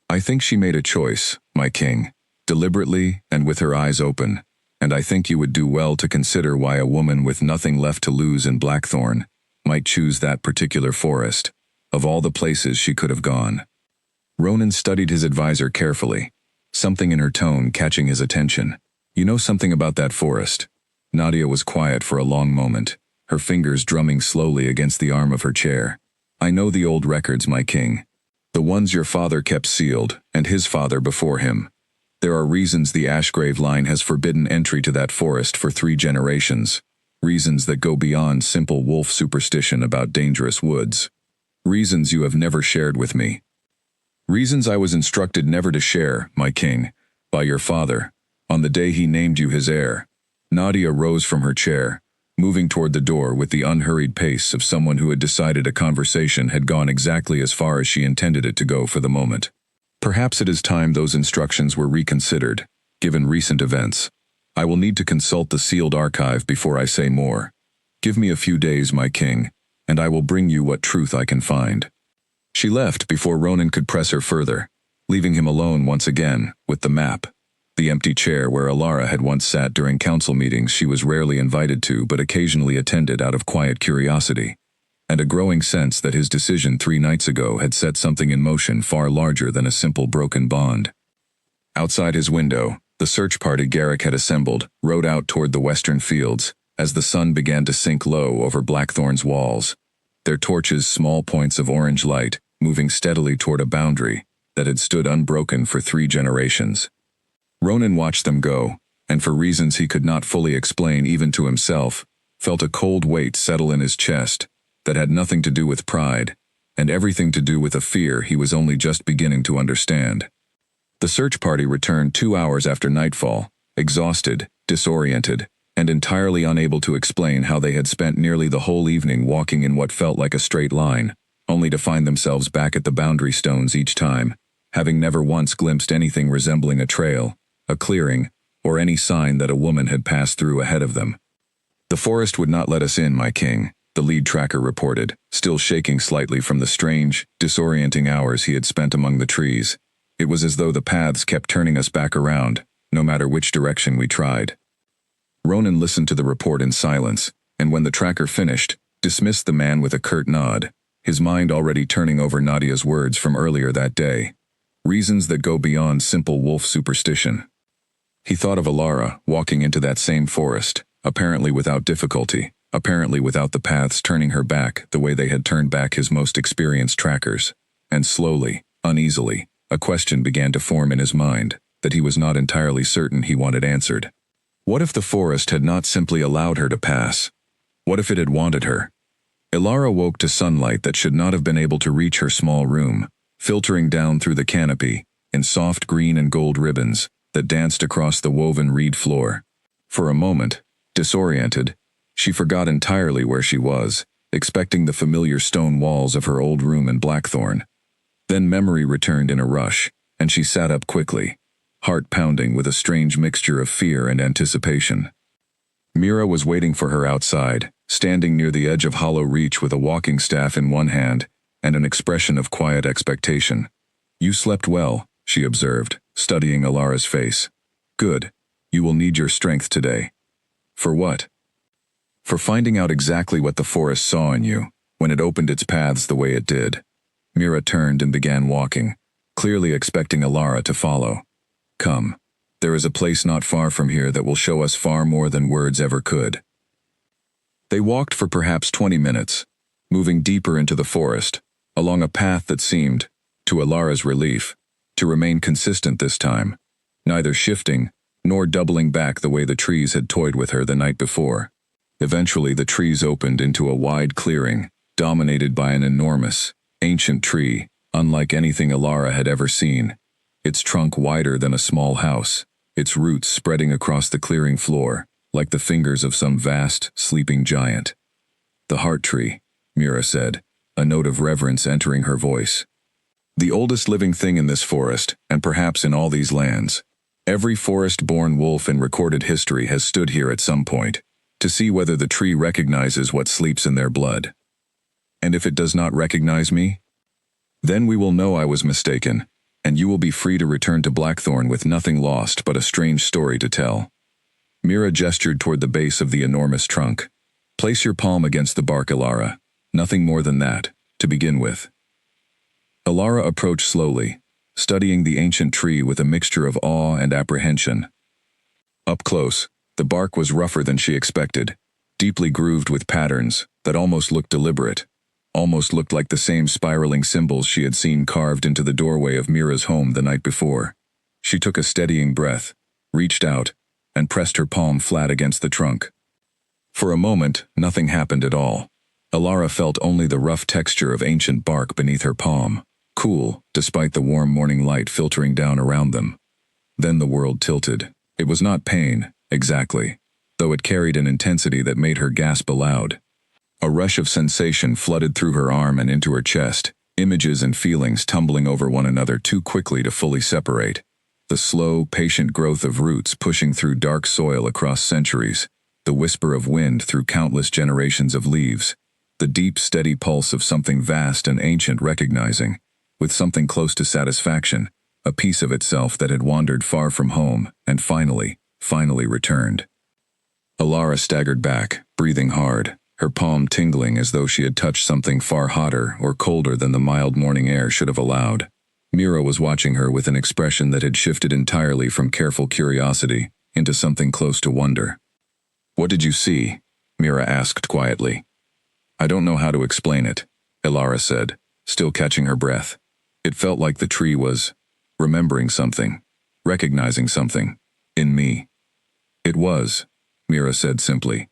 I think she made a choice, my king, deliberately and with her eyes open, and I think you would do well to consider why a woman with nothing left to lose in Blackthorn might choose that particular forest, of all the places she could have gone." Ronan studied his advisor carefully, something in her tone catching his attention. "You know something about that forest?" Nadia was quiet for a long moment, her fingers drumming slowly against the arm of her chair. "I know the old records, my king. The ones your father kept sealed, and his father before him. There are reasons the Ashgrave line has forbidden entry to that forest for 3 generations. Reasons that go beyond simple wolf superstition about dangerous woods. Reasons you have never shared with me. Reasons I was instructed never to share, my king, by your father, on the day he named you his heir." Nadia rose from her chair, moving toward the door with the unhurried pace of someone who had decided a conversation had gone exactly as far as she intended it to go for the moment. "Perhaps it is time those instructions were reconsidered, given recent events. I will need to consult the sealed archive before I say more. Give me a few days, my king, and I will bring you what truth I can find." She left before Ronan could press her further, leaving him alone once again with the map, the empty chair where Alara had once sat during council meetings she was rarely invited to but occasionally attended out of quiet curiosity, and a growing sense that his decision 3 nights ago had set something in motion far larger than a simple broken bond. Outside his window, the search party Garrick had assembled rode out toward the western fields as the sun began to sink low over Blackthorn's walls, their torches small points of orange light moving steadily toward a boundary that had stood unbroken for 3 generations. Ronan watched them go, and for reasons he could not fully explain even to himself, felt a cold weight settle in his chest that had nothing to do with pride, and everything to do with a fear he was only just beginning to understand. The search party returned 2 hours after nightfall, exhausted, disoriented, and entirely unable to explain how they had spent nearly the whole evening walking in what felt like a straight line, only to find themselves back at the boundary stones each time, having never once glimpsed anything resembling a trail, a clearing, or any sign that a woman had passed through ahead of them. "The forest would not let us in, my king," the lead tracker reported, still shaking slightly from the strange, disorienting hours he had spent among the trees. It was as though the paths kept turning us back around, no matter which direction we tried. Ronan listened to the report in silence, and when the tracker finished, dismissed the man with a curt nod, his mind already turning over Nadia's words from earlier that day. Reasons that go beyond simple wolf superstition. He thought of Alara walking into that same forest, apparently without difficulty, apparently without the paths turning her back the way they had turned back his most experienced trackers, and slowly, uneasily, a question began to form in his mind that he was not entirely certain he wanted answered. What if the forest had not simply allowed her to pass? What if it had wanted her? Alara woke to sunlight that should not have been able to reach her small room, filtering down through the canopy in soft green and gold ribbons that danced across the woven reed floor. For a moment, disoriented, she forgot entirely where she was, expecting the familiar stone walls of her old room in Blackthorn. Then memory returned in a rush, and she sat up quickly, heart pounding with a strange mixture of fear and anticipation. Mira was waiting for her outside, standing near the edge of Hollow Reach with a walking staff in one hand and an expression of quiet expectation. "You slept well," she observed, studying Alara's face. "Good. You will need your strength today." "For what?" for finding out exactly what the forest saw in you when it opened its paths the way it did. Mira turned and began walking, clearly expecting Alara to follow. Come. There is a place not far from here that will show us far more than words ever could. They walked for perhaps 20 minutes, moving deeper into the forest, along a path that seemed, to Alara's relief, to remain consistent this time, neither shifting nor doubling back the way the trees had toyed with her the night before. Eventually the trees opened into a wide clearing, dominated by an enormous, ancient tree, unlike anything Alara had ever seen, its trunk wider than a small house, its roots spreading across the clearing floor, like the fingers of some vast, sleeping giant. The heart tree, Mira said, a note of reverence entering her voice. The oldest living thing in this forest, and perhaps in all these lands. Every forest-born wolf in recorded history has stood here at some point, to see whether the tree recognizes what sleeps in their blood. And if it does not recognize me, then we will know I was mistaken, and you will be free to return to Blackthorn with nothing lost but a strange story to tell. Mira gestured toward the base of the enormous trunk. Place your palm against the bark, Alara. Nothing more than that, to begin with. Alara approached slowly, studying the ancient tree with a mixture of awe and apprehension. Up close, the bark was rougher than she expected, deeply grooved with patterns that almost looked deliberate, almost looked like the same spiraling symbols she had seen carved into the doorway of Mira's home the night before. She took a steadying breath, reached out, and pressed her palm flat against the trunk. For a moment, nothing happened at all. Alara felt only the rough texture of ancient bark beneath her palm, cool despite the warm morning light filtering down around them. Then the world tilted. It was not pain, exactly, though it carried an intensity that made her gasp aloud. A rush of sensation flooded through her arm and into her chest, images and feelings tumbling over one another too quickly to fully separate. The slow, patient growth of roots pushing through dark soil across centuries, the whisper of wind through countless generations of leaves, the deep, steady pulse of something vast and ancient recognizing, with something close to satisfaction, a piece of itself that had wandered far from home and finally returned. Alara staggered back, breathing hard, her palm tingling as though she had touched something far hotter or colder than the mild morning air should have allowed. Mira was watching her with an expression that had shifted entirely from careful curiosity into something close to wonder. "What did you see?" Mira asked quietly. "I don't know how to explain it," Alara said, still catching her breath. It felt like the tree was remembering something, recognizing something, in me. "It was," Mira said simply.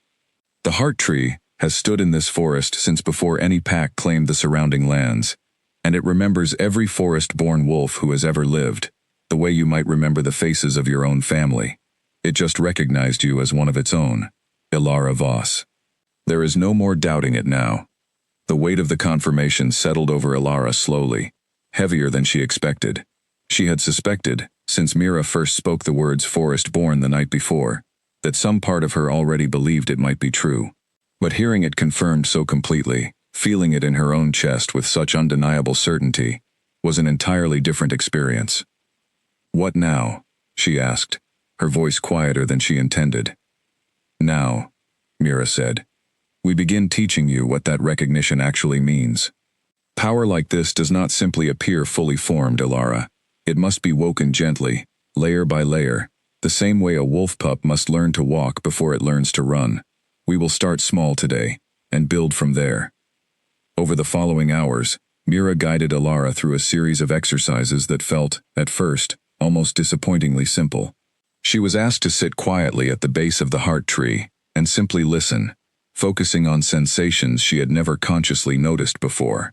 "The heart tree has stood in this forest since before any pack claimed the surrounding lands, and it remembers every forest-born wolf who has ever lived, the way you might remember the faces of your own family. It just recognized you as one of its own, Alara Voss. There is no more doubting it now." The weight of the confirmation settled over Alara slowly, heavier than she expected. She had suspected, since Mira first spoke the words forest-born the night before, that some part of her already believed it might be true. But hearing it confirmed so completely, feeling it in her own chest with such undeniable certainty, was an entirely different experience. "What now?" she asked, her voice quieter than she intended. "Now," Mira said, "we begin teaching you what that recognition actually means. Power like this does not simply appear fully formed, Alara. It must be woken gently, layer by layer, the same way a wolf pup must learn to walk before it learns to run. We will start small today, and build from there." Over the following hours, Mira guided Alara through a series of exercises that felt, at first, almost disappointingly simple. She was asked to sit quietly at the base of the heart tree, and simply listen, focusing on sensations she had never consciously noticed before.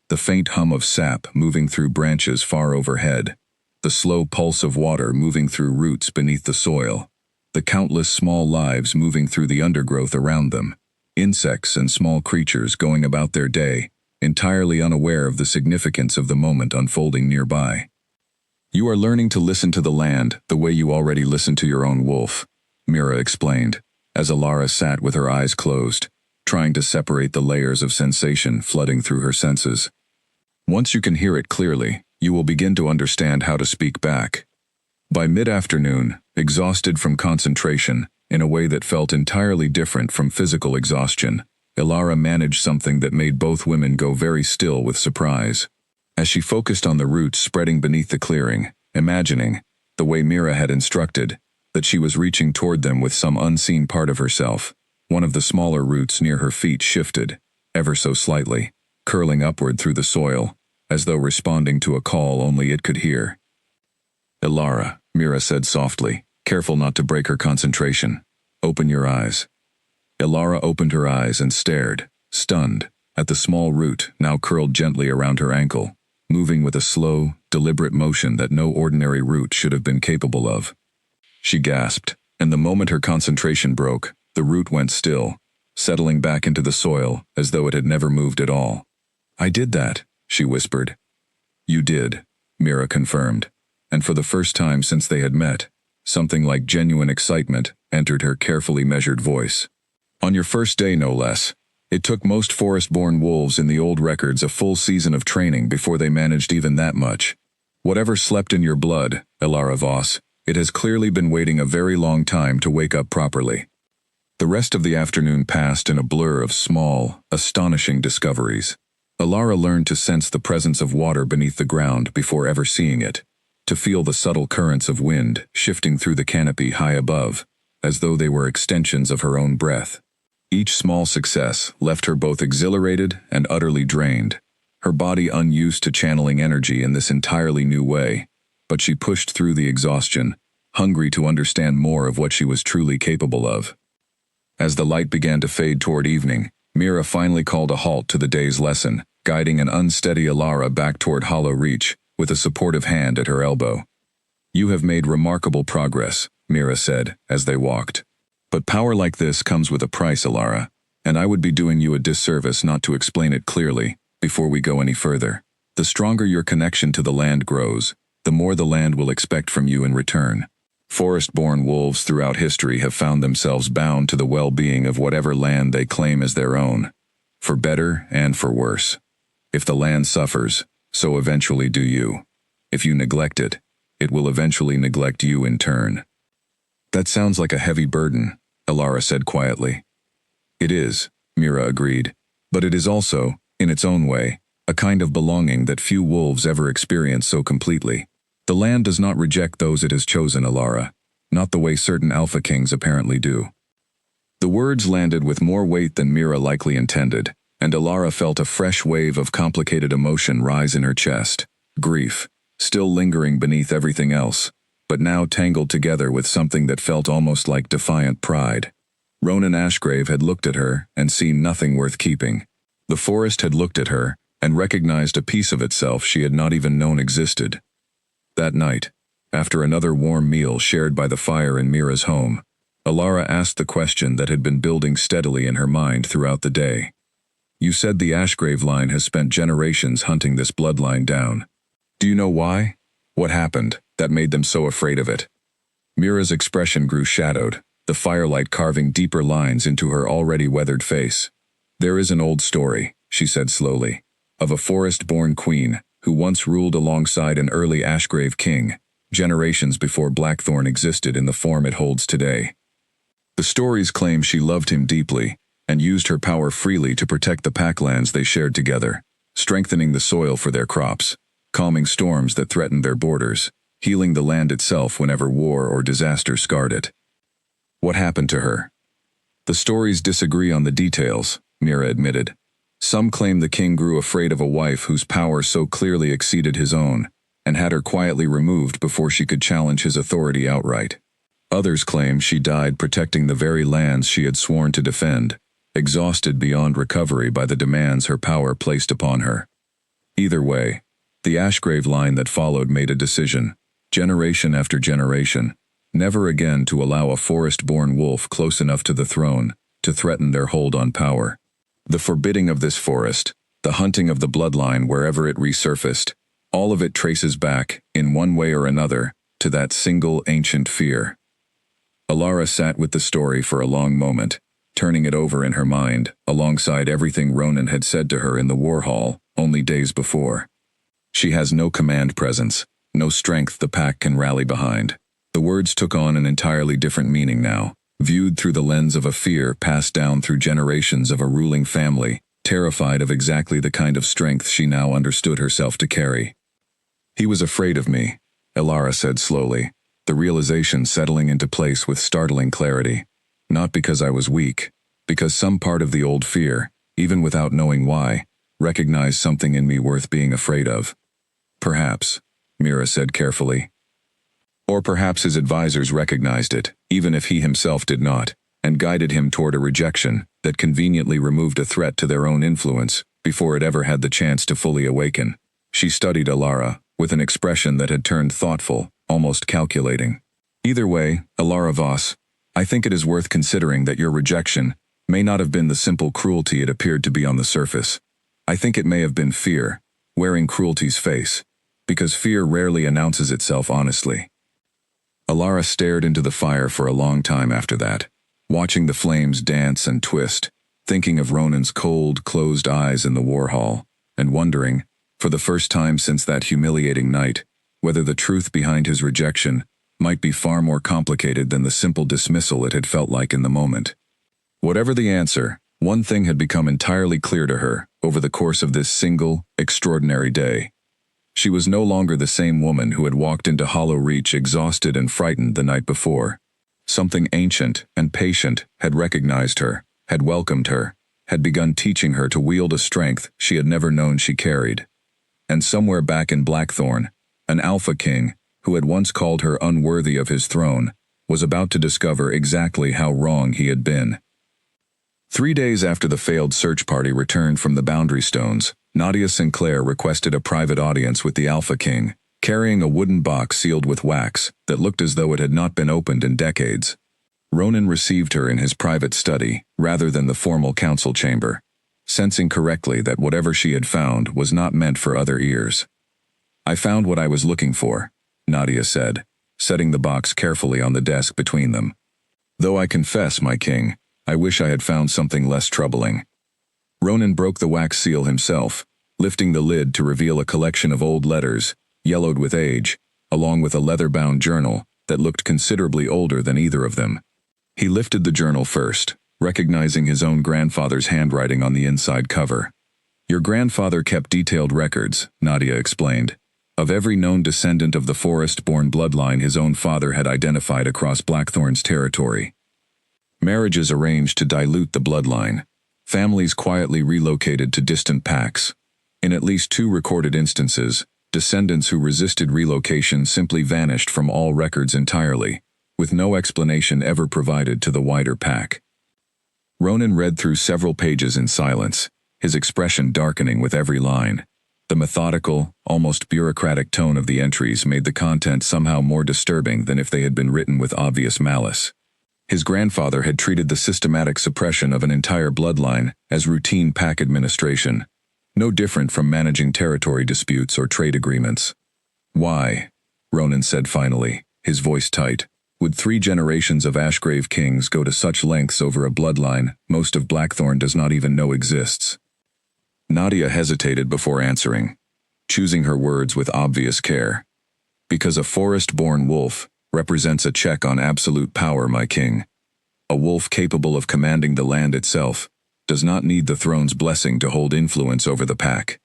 The faint hum of sap moving through branches far overhead, the slow pulse of water moving through roots beneath the soil, the countless small lives moving through the undergrowth around them, insects and small creatures going about their day, entirely unaware of the significance of the moment unfolding nearby. "You are learning to listen to the land the way you already listen to your own wolf," Mira explained, as Alara sat with her eyes closed, trying to separate the layers of sensation flooding through her senses. "Once you can hear it clearly, you will begin to understand how to speak back." By mid-afternoon, exhausted from concentration, in a way that felt entirely different from physical exhaustion. Ilara managed something that made both women go very still with surprise. As she focused on the roots spreading beneath the clearing, imagining, the way Mira had instructed, that she was reaching toward them with some unseen part of herself, one of the smaller roots near her feet shifted, ever so slightly, curling upward through the soil, as though responding to a call only it could hear. "Ilara," Mira said softly, careful not to break her concentration. "Open your eyes." Ilara opened her eyes and stared, stunned, at the small root now curled gently around her ankle, moving with a slow, deliberate motion that no ordinary root should have been capable of. She gasped, and the moment her concentration broke, the root went still, settling back into the soil as though it had never moved at all. "I did that," she whispered. "You did," Mira confirmed, and for the first time since they had met, something like genuine excitement entered her carefully measured voice. "On your first day, no less. It took most forest-born wolves in the old records a full season of training before they managed even that much. Whatever slept in your blood, Ilara Voss, it has clearly been waiting a very long time to wake up properly." The rest of the afternoon passed in a blur of small, astonishing discoveries. Ilara learned to sense the presence of water beneath the ground before ever seeing it, to feel the subtle currents of wind shifting through the canopy high above, as though they were extensions of her own breath. Each small success left her both exhilarated and utterly drained, her body unused to channeling energy in this entirely new way, but she pushed through the exhaustion, hungry to understand more of what she was truly capable of. As the light began to fade toward evening, Mira finally called a halt to the day's lesson, guiding an unsteady Ilara back toward Hollow Reach, with a supportive hand at her elbow. "You have made remarkable progress," Mira said, as they walked. "But power like this comes with a price, Ilara, and I would be doing you a disservice not to explain it clearly, before we go any further. The stronger your connection to the land grows, the more the land will expect from you in return. Forest-born wolves throughout history have found themselves bound to the well-being of whatever land they claim as their own, for better and for worse. If the land suffers, so eventually do you. If you neglect it, it will eventually neglect you in turn." "That sounds like a heavy burden," Ilara said quietly. "It is," Mira agreed, "but it is also, in its own way, a kind of belonging that few wolves ever experience so completely. The land does not reject those it has chosen, Ilara, not the way certain alpha kings apparently do." The words landed with more weight than Mira likely intended, and Ilara felt a fresh wave of complicated emotion rise in her chest. Grief, still lingering beneath everything else, but now tangled together with something that felt almost like defiant pride. Ronan Ashgrave had looked at her and seen nothing worth keeping. The forest had looked at her and recognized a piece of itself she had not even known existed. That night, after another warm meal shared by the fire in Mira's home, Ilara asked the question that had been building steadily in her mind throughout the day. "You said the Ashgrave line has spent generations hunting this bloodline down. Do you know why? What happened that made them so afraid of it?" Mira's expression grew shadowed, the firelight carving deeper lines into her already weathered face. "There is an old story," she said slowly, "of a forest-born queen who once ruled alongside an early Ashgrave king, generations before Blackthorn existed in the form it holds today. The stories claim she loved him deeply and used her power freely to protect the packlands they shared together, strengthening the soil for their crops, calming storms that threatened their borders, healing the land itself whenever war or disaster scarred it. What happened to her?" "The stories disagree on the details," Mira admitted. "Some claim the king grew afraid of a wife whose power so clearly exceeded his own, and had her quietly removed before she could challenge his authority outright. Others claim she died protecting the very lands she had sworn to defend, exhausted beyond recovery by the demands her power placed upon her. Either way, the Ashgrave line that followed made a decision, generation after generation, never again to allow a forest-born wolf close enough to the throne to threaten their hold on power. The forbidding of this forest, the hunting of the bloodline wherever it resurfaced, all of it traces back, in one way or another, to that single ancient fear." Ilara sat with the story for a long moment, turning it over in her mind, alongside everything Ronan had said to her in the war hall only days before. "She has no command presence, no strength the pack can rally behind." The words took on an entirely different meaning now, viewed through the lens of a fear passed down through generations of a ruling family, terrified of exactly the kind of strength she now understood herself to carry. "He was afraid of me," Elara said slowly, the realization settling into place with startling clarity. "Not because I was weak, because some part of the old fear, even without knowing why, recognized something in me worth being afraid of." "Perhaps," Mira said carefully. "Or perhaps his advisors recognized it, even if he himself did not, and guided him toward a rejection that conveniently removed a threat to their own influence before it ever had the chance to fully awaken." She studied Elara with an expression that had turned thoughtful, almost calculating. "Either way, Elara Voss, I think it is worth considering that your rejection may not have been the simple cruelty it appeared to be on the surface. I think it may have been fear, wearing cruelty's face, because fear rarely announces itself honestly." Elara stared into the fire for a long time after that, watching the flames dance and twist, thinking of Ronan's cold, closed eyes in the war hall, and wondering, for the first time since that humiliating night, whether the truth behind his rejection might be far more complicated than the simple dismissal it had felt like in the moment. Whatever the answer, one thing had become entirely clear to her over the course of this single, extraordinary day. She was no longer the same woman who had walked into Hollow Reach exhausted and frightened the night before. Something ancient and patient had recognized her, had welcomed her, had begun teaching her to wield a strength she had never known she carried. And somewhere back in Blackthorn, an Alpha King, who had once called her unworthy of his throne, was about to discover exactly how wrong he had been. 3 days after the failed search party returned from the Boundary Stones, Nadia Sinclair requested a private audience with the Alpha King, carrying a wooden box sealed with wax that looked as though it had not been opened in decades. Ronan received her in his private study, rather than the formal council chamber, sensing correctly that whatever she had found was not meant for other ears. "I found what I was looking for," Nadia said, setting the box carefully on the desk between them. "Though I confess, my king, I wish I had found something less troubling." Ronan broke the wax seal himself, lifting the lid to reveal a collection of old letters, yellowed with age, along with a leather-bound journal that looked considerably older than either of them. He lifted the journal first, recognizing his own grandfather's handwriting on the inside cover. "Your grandfather kept detailed records," Nadia explained, "of every known descendant of the forest-born bloodline his own father had identified across Blackthorn's territory. Marriages arranged to dilute the bloodline. Families quietly relocated to distant packs. In at least 2 recorded instances, descendants who resisted relocation simply vanished from all records entirely, with no explanation ever provided to the wider pack." Ronan read through several pages in silence, his expression darkening with every line. The methodical, almost bureaucratic tone of the entries made the content somehow more disturbing than if they had been written with obvious malice. His grandfather had treated the systematic suppression of an entire bloodline as routine pack administration, no different from managing territory disputes or trade agreements. "Why," Ronan said finally, his voice tight, "would 3 generations of Ashgrave kings go to such lengths over a bloodline most of Blackthorn does not even know exists?" Nadia hesitated before answering, choosing her words with obvious care. "Because a forest-born wolf represents a check on absolute power, my king. A wolf capable of commanding the land itself does not need the throne's blessing to hold influence over the pack.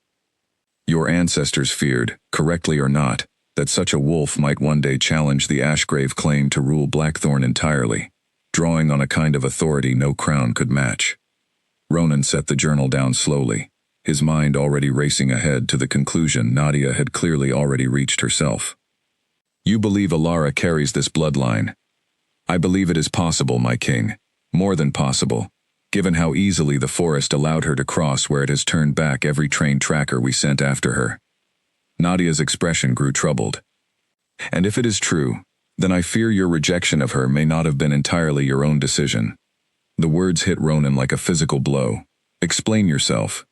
Your ancestors feared, correctly or not, that such a wolf might one day challenge the Ashgrave claim to rule Blackthorn entirely, drawing on a kind of authority no crown could match." Ronan set the journal down slowly, his mind already racing ahead to the conclusion Nadia had clearly already reached herself. "You believe Elara carries this bloodline. I believe it is possible, my king, more than possible, given how easily the forest allowed her to cross where it has turned back every trained tracker we sent after her." Nadia's expression grew troubled. "And if it is true, then I fear your rejection of her may not have been entirely your own decision." The words hit Ronan like a physical blow. "Explain yourself."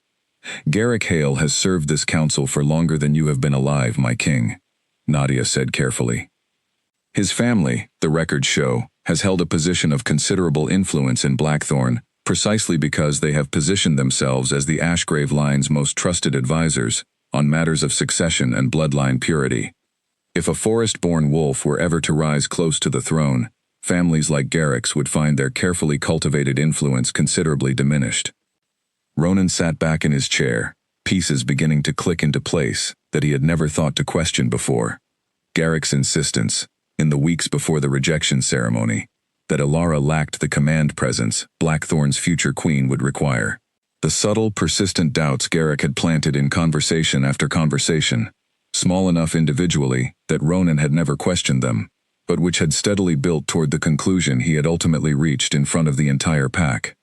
"Garrick Hale has served this council for longer than you have been alive, my king," Nadia said carefully. "His family, the records show, has held a position of considerable influence in Blackthorn, precisely because they have positioned themselves as the Ashgrave line's most trusted advisors on matters of succession and bloodline purity. If a forest-born wolf were ever to rise close to the throne, families like Garrick's would find their carefully cultivated influence considerably diminished. Ronan sat back in his chair, pieces beginning to click into place that he had never thought to question before. Garrick's insistence, in the weeks before the rejection ceremony, that Alara lacked the command presence Blackthorn's future queen would require. The subtle, persistent doubts Garrick had planted in conversation after conversation, small enough individually that Ronan had never questioned them, but which had steadily built toward the conclusion he had ultimately reached in front of the entire pack.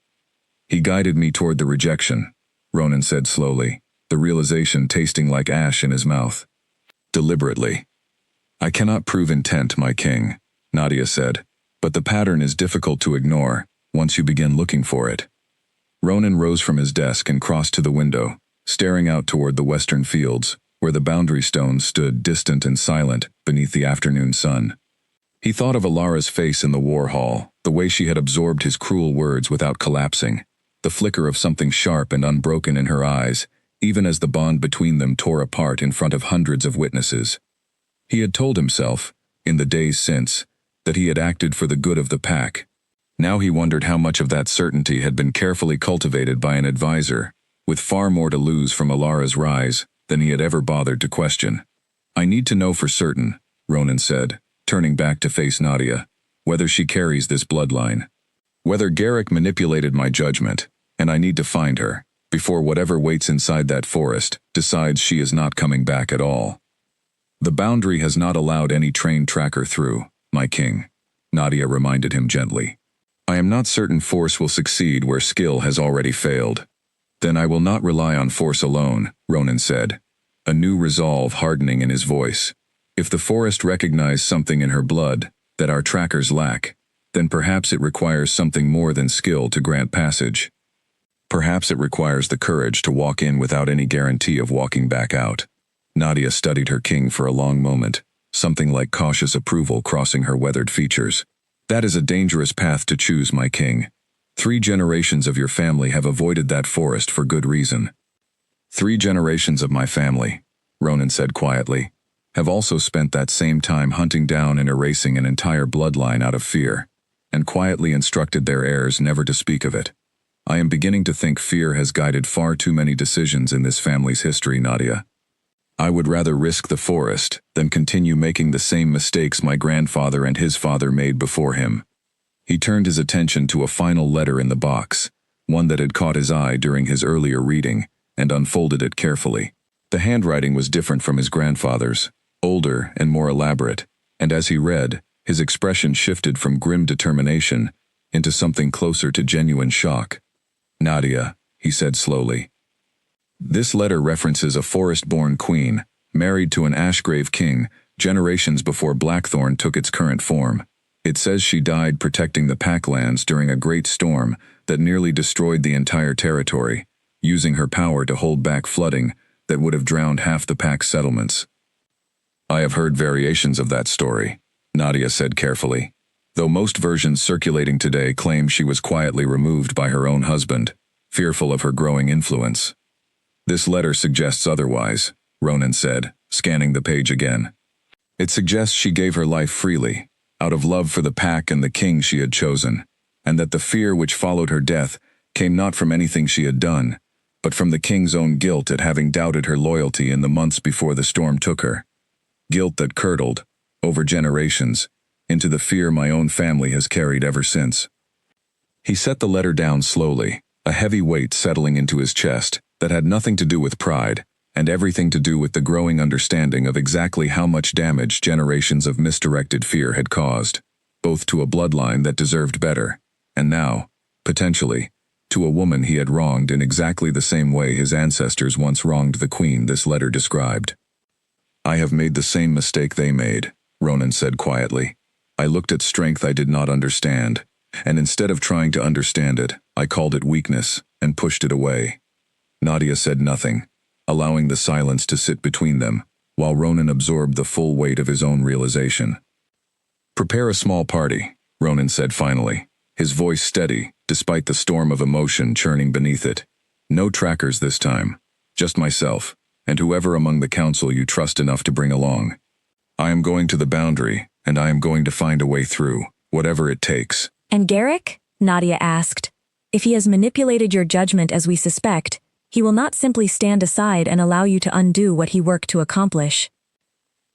He guided me toward the rejection, Ronan said slowly, the realization tasting like ash in his mouth. Deliberately. I cannot prove intent, my king, Nadia said, but the pattern is difficult to ignore once you begin looking for it. Ronan rose from his desk and crossed to the window, staring out toward the western fields, where the boundary stones stood distant and silent beneath the afternoon sun. He thought of Alara's face in the war hall, the way she had absorbed his cruel words without collapsing, the flicker of something sharp and unbroken in her eyes, even as the bond between them tore apart in front of hundreds of witnesses. He had told himself, in the days since, that he had acted for the good of the pack. Now he wondered how much of that certainty had been carefully cultivated by an advisor, with far more to lose from Alara's rise than he had ever bothered to question. I need to know for certain, Ronan said, turning back to face Nadia, whether she carries this bloodline. Whether Garrick manipulated my judgment, and I need to find her, before whatever waits inside that forest decides she is not coming back at all. The boundary has not allowed any train tracker through, my king, Nadia reminded him gently. I am not certain force will succeed where skill has already failed. Then I will not rely on force alone, Ronan said, a new resolve hardening in his voice. If the forest recognized something in her blood that our trackers lack, then perhaps it requires something more than skill to grant passage. Perhaps it requires the courage to walk in without any guarantee of walking back out. Nadia studied her king for a long moment, something like cautious approval crossing her weathered features. That is a dangerous path to choose, my king. 3 generations of your family have avoided that forest for good reason. 3 generations of my family, Ronan said quietly, have also spent that same time hunting down and erasing an entire bloodline out of fear, and quietly instructed their heirs never to speak of it. I am beginning to think fear has guided far too many decisions in this family's history, Nadia. I would rather risk the forest than continue making the same mistakes my grandfather and his father made before him. He turned his attention to a final letter in the box, one that had caught his eye during his earlier reading, and unfolded it carefully. The handwriting was different from his grandfather's, older and more elaborate, and as he read, his expression shifted from grim determination into something closer to genuine shock. Nadia, he said slowly. This letter references a forest-born queen, married to an Ashgrave king, generations before Blackthorn took its current form. It says she died protecting the packlands during a great storm that nearly destroyed the entire territory, using her power to hold back flooding that would have drowned half the pack's settlements. I have heard variations of that story, Nadia said carefully, though most versions circulating today claim she was quietly removed by her own husband, fearful of her growing influence. This letter suggests otherwise, Ronan said, scanning the page again. It suggests she gave her life freely, out of love for the pack and the king she had chosen, and that the fear which followed her death came not from anything she had done, but from the king's own guilt at having doubted her loyalty in the months before the storm took her. Guilt that curdled, over generations, into the fear my own family has carried ever since. He set the letter down slowly, a heavy weight settling into his chest that had nothing to do with pride, and everything to do with the growing understanding of exactly how much damage generations of misdirected fear had caused, both to a bloodline that deserved better, and now, potentially, to a woman he had wronged in exactly the same way his ancestors once wronged the queen this letter described. I have made the same mistake they made, Ronan said quietly. I looked at strength I did not understand, and instead of trying to understand it, I called it weakness and pushed it away. Nadia said nothing, allowing the silence to sit between them, while Ronan absorbed the full weight of his own realization. Prepare a small party, Ronan said finally, his voice steady, despite the storm of emotion churning beneath it. No trackers this time, just myself, and whoever among the council you trust enough to bring along. I am going to the boundary, and I am going to find a way through, Whatever it takes. And Garrick? Nadia asked. If he has manipulated your judgment as we suspect, he will not simply stand aside and allow you to undo what he worked to accomplish.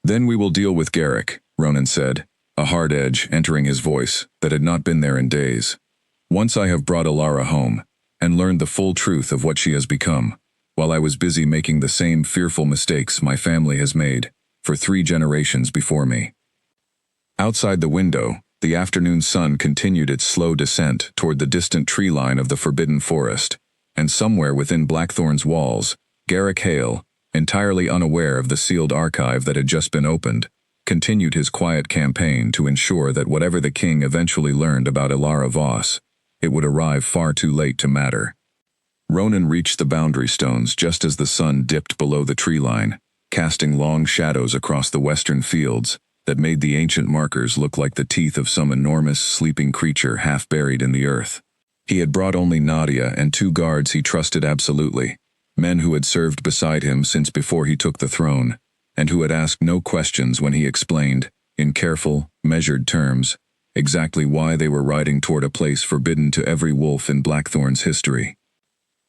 Then we will deal with Garrick, Ronan said, a hard edge entering his voice that had not been there in days. Once I have brought Alara home, and learned the full truth of what she has become, while I was busy making the same fearful mistakes my family has made for 3 generations before me. Outside the window, the afternoon sun continued its slow descent toward the distant tree line of the forbidden forest, and somewhere within Blackthorn's walls, Garrick Hale, entirely unaware of the sealed archive that had just been opened, continued his quiet campaign to ensure that whatever the king eventually learned about Alara Voss, it would arrive far too late to matter. Ronan reached the boundary stones just as the sun dipped below the tree line, casting long shadows across the western fields that made the ancient markers look like the teeth of some enormous sleeping creature half buried in the earth. He had brought only Nadia and 2 guards he trusted absolutely, men who had served beside him since before he took the throne, and who had asked no questions when he explained, in careful, measured terms, exactly why they were riding toward a place forbidden to every wolf in Blackthorn's history.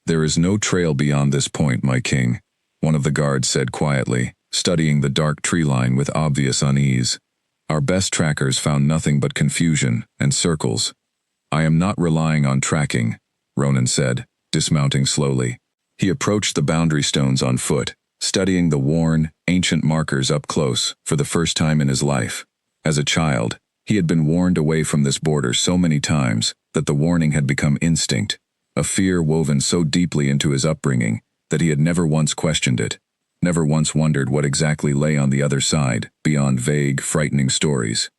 There is no trail beyond this point, my king, one of the guards said quietly, studying the dark tree line with obvious unease. Our best trackers found nothing but confusion and circles. I am not relying on tracking, Ronan said, dismounting slowly. He approached the boundary stones on foot, studying the worn, ancient markers up close for the first time in his life. As a child, he had been warned away from this border so many times that the warning had become instinct, a fear woven so deeply into his upbringing that he had never once questioned it, never once wondered what exactly lay on the other side, beyond vague, frightening stories.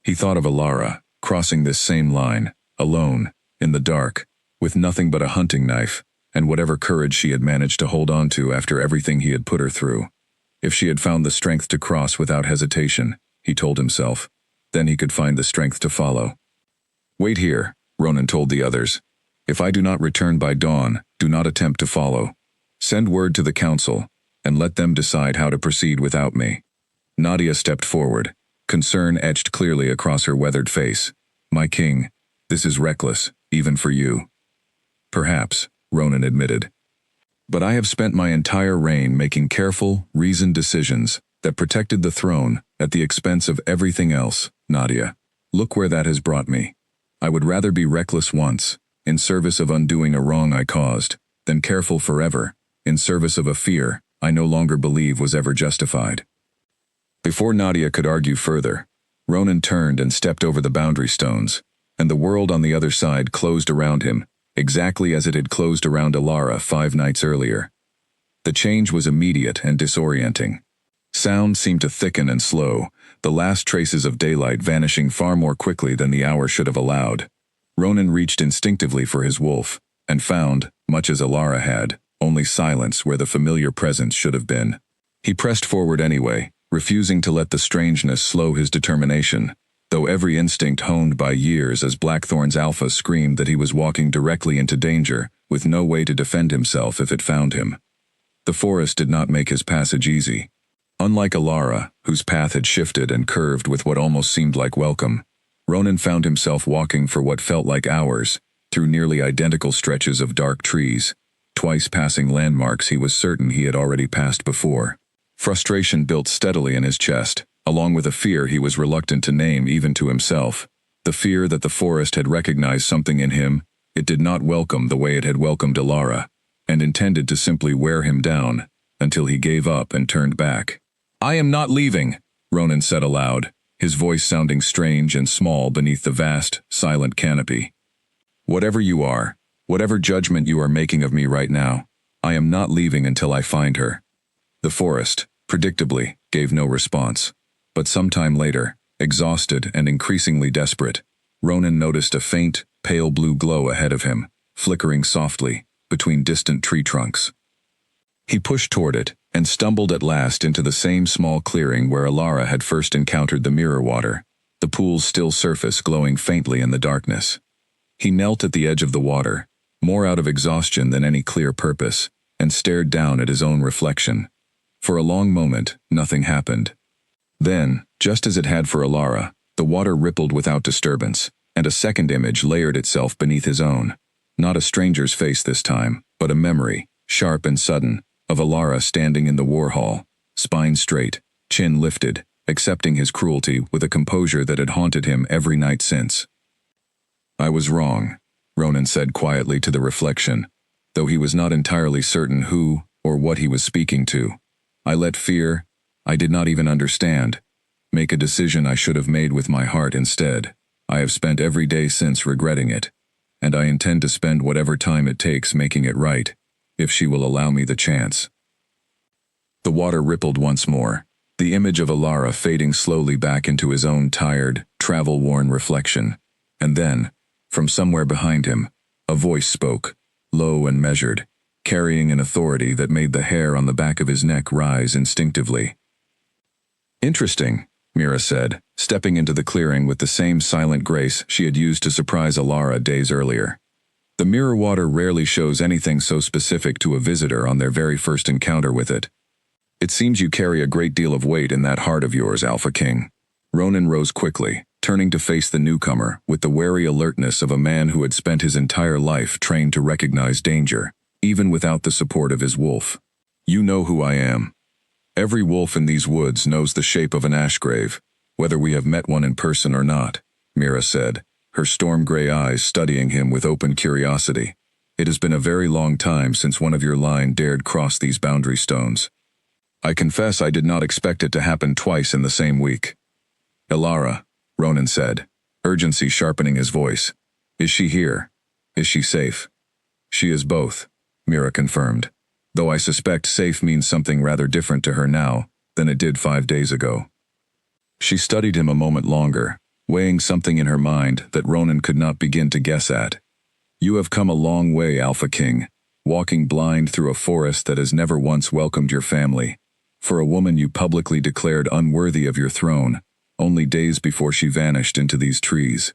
He thought of Alara, crossing this same line, alone, in the dark, with nothing but a hunting knife, and whatever courage she had managed to hold on to after everything he had put her through. If she had found the strength to cross without hesitation, he told himself, then he could find the strength to follow. Wait here, Ronan told the others. If I do not return by dawn, do not attempt to follow. Send word to the council, and let them decide how to proceed without me. Nadia stepped forward, concern etched clearly across her weathered face. My king, this is reckless, even for you. Perhaps, Ronan admitted. But I have spent my entire reign making careful, reasoned decisions that protected the throne at the expense of everything else, Nadia. Look where that has brought me. I would rather be reckless once, in service of undoing a wrong I caused, than careful forever, in service of a fear I no longer believe was ever justified. Before Nadia could argue further, Ronan turned and stepped over the boundary stones, and the world on the other side closed around him, exactly as it had closed around Alara 5 nights earlier. The change was immediate and disorienting. Sound seemed to thicken and slow, the last traces of daylight vanishing far more quickly than the hour should have allowed. Ronan reached instinctively for his wolf, and found, much as Alara had, only silence where the familiar presence should have been. He pressed forward anyway, refusing to let the strangeness slow his determination, though every instinct honed by years as Blackthorn's alpha screamed that he was walking directly into danger, with no way to defend himself if it found him. The forest did not make his passage easy. Unlike Alara, whose path had shifted and curved with what almost seemed like welcome, Ronan found himself walking for what felt like hours, through nearly identical stretches of dark trees, twice passing landmarks he was certain he had already passed before. Frustration built steadily in his chest, along with a fear he was reluctant to name even to himself, the fear that the forest had recognized something in him it did not welcome the way it had welcomed Alara, and intended to simply wear him down, until he gave up and turned back. I am not leaving, Ronan said aloud, his voice sounding strange and small beneath the vast, silent canopy. Whatever you are, whatever judgment you are making of me right now, I am not leaving until I find her. The forest, predictably, gave no response. But sometime later, exhausted and increasingly desperate, Ronan noticed a faint, pale blue glow ahead of him, flickering softly between distant tree trunks. He pushed toward it and stumbled at last into the same small clearing where Alara had first encountered the mirror water, the pool's still surface glowing faintly in the darkness. He knelt at the edge of the water, more out of exhaustion than any clear purpose, and stared down at his own reflection. For a long moment, nothing happened. Then, just as it had for Alara, The water rippled without disturbance, and a second image layered itself beneath his own. Not a stranger's face this time, but a memory, sharp and sudden, of Alara standing in the war hall, spine straight, chin lifted, accepting his cruelty with a composure that had haunted him every night since. "I was wrong," Ronan said quietly to the reflection, though he was not entirely certain who or what he was speaking to. "I let fear, I did not even understand, make a decision I should have made with my heart instead. I have spent every day since regretting it, and I intend to spend whatever time it takes making it right, if she will allow me the chance." The water rippled once more, the image of Alara fading slowly back into his own tired, travel-worn reflection, and then, from somewhere behind him, a voice spoke, low and measured, carrying an authority that made the hair on the back of his neck rise instinctively. "Interesting," Mira said, stepping into the clearing with the same silent grace she had used to surprise Alara days earlier. The mirror water rarely shows anything so specific to a visitor on their very first encounter with it. "It seems you carry a great deal of weight in that heart of yours, Alpha King." Ronan rose quickly, turning to face the newcomer with the wary alertness of a man who had spent his entire life trained to recognize danger, even without the support of his wolf. "You know who I am. Every wolf in these woods knows the shape of an ash grave, whether we have met one in person or not," Mira said, her storm-gray eyes studying him with open curiosity. "It has been a very long time since one of your line dared cross these boundary stones. I confess I did not expect it to happen twice in the same week." "Alara," Ronan said, urgency sharpening his voice. "Is she here? Is she safe?" "She is both," Mira confirmed, though I suspect safe means something rather different to her now than it did 5 days ago. She studied him a moment longer, weighing something in her mind that Ronan could not begin to guess at. "You have come a long way, Alpha King, walking blind through a forest that has never once welcomed your family. For a woman you publicly declared unworthy of your throne, only days before she vanished into these trees.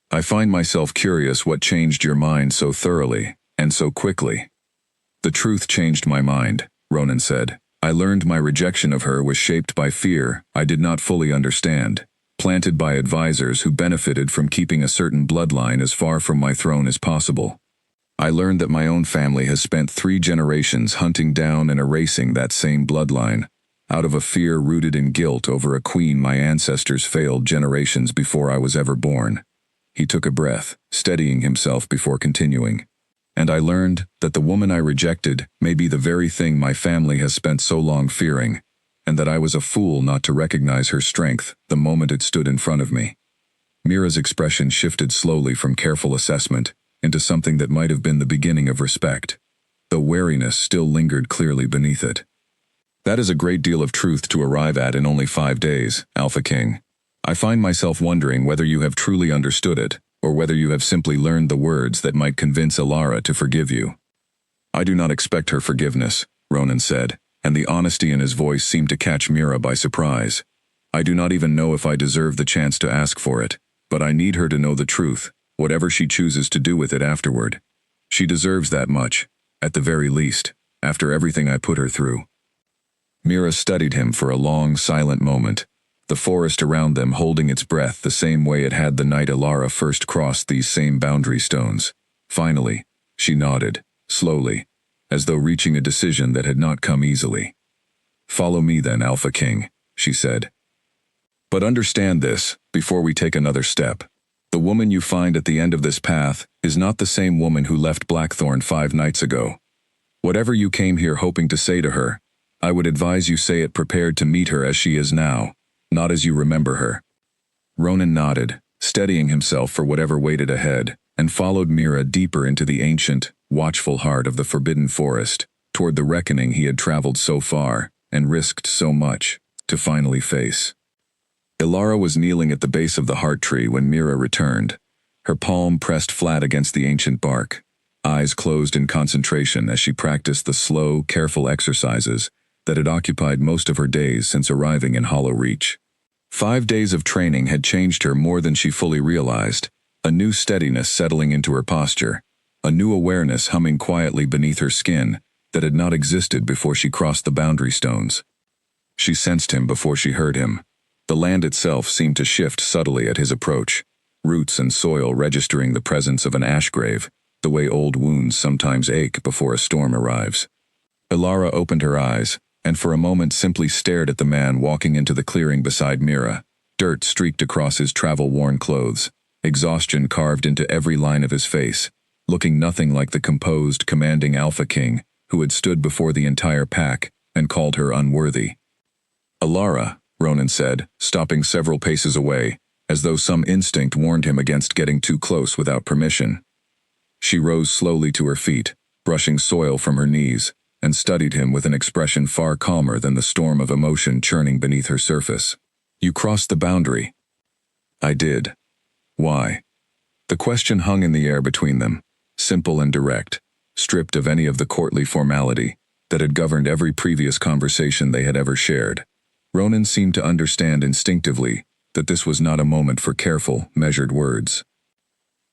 I find myself curious what changed your mind so thoroughly, and so quickly." "The truth changed my mind," Ronan said. "I learned my rejection of her was shaped by fear I did not fully understand, planted by advisors who benefited from keeping a certain bloodline as far from my throne as possible. I learned that my own family has spent 3 generations hunting down and erasing that same bloodline, out of a fear rooted in guilt over a queen my ancestors failed generations before I was ever born." He took a breath, steadying himself before continuing. "And I learned that the woman I rejected may be the very thing my family has spent so long fearing, and that I was a fool not to recognize her strength the moment it stood in front of me." Mira's expression shifted slowly from careful assessment into something that might have been the beginning of respect, though wariness still lingered clearly beneath it. "That is a great deal of truth to arrive at in only 5 days, Alpha King. I find myself wondering whether you have truly understood it, or whether you have simply learned the words that might convince Alara to forgive you." "I do not expect her forgiveness," Ronan said, and the honesty in his voice seemed to catch Mira by surprise. "I do not even know if I deserve the chance to ask for it, but I need her to know the truth, whatever she chooses to do with it afterward. She deserves that much, at the very least, after everything I put her through." Mira studied him for a long, silent moment, the forest around them holding its breath the same way it had the night Alara first crossed these same boundary stones. Finally, she nodded, slowly, as though reaching a decision that had not come easily. "Follow me then, Alpha King," she said. "But understand this, before we take another step. The woman you find at the end of this path is not the same woman who left Blackthorn 5 nights ago. Whatever you came here hoping to say to her, I would advise you say it prepared to meet her as she is now, not as you remember her." Ronan nodded, steadying himself for whatever waited ahead, and followed Mira deeper into the ancient, watchful heart of the forbidden forest, toward the reckoning he had traveled so far, and risked so much, to finally face. Alara was kneeling at the base of the heart tree when Mira returned, her palm pressed flat against the ancient bark, eyes closed in concentration as she practiced the slow, careful exercises that had occupied most of her days since arriving in Hollow Reach. 5 days of training had changed her more than she fully realized, a new steadiness settling into her posture, a new awareness humming quietly beneath her skin that had not existed before she crossed the boundary stones. She sensed him before she heard him, The land itself seemed to shift subtly at his approach, roots and soil registering the presence of an ash grave, the way old wounds sometimes ache before a storm arrives. Ilara opened her eyes, and for a moment simply stared at the man walking into the clearing beside Mira. Dirt streaked across his travel-worn clothes, exhaustion carved into every line of his face, looking nothing like the composed, commanding Alpha King who had stood before the entire pack and called her unworthy. "Ilara," Ronan said, stopping several paces away, as though some instinct warned him against getting too close without permission. She rose slowly to her feet, brushing soil from her knees, and studied him with an expression far calmer than the storm of emotion churning beneath her surface. "You crossed the boundary." "I did." "Why?" The question hung in the air between them, simple and direct, stripped of any of the courtly formality that had governed every previous conversation they had ever shared. Ronan seemed to understand instinctively that this was not a moment for careful, measured words.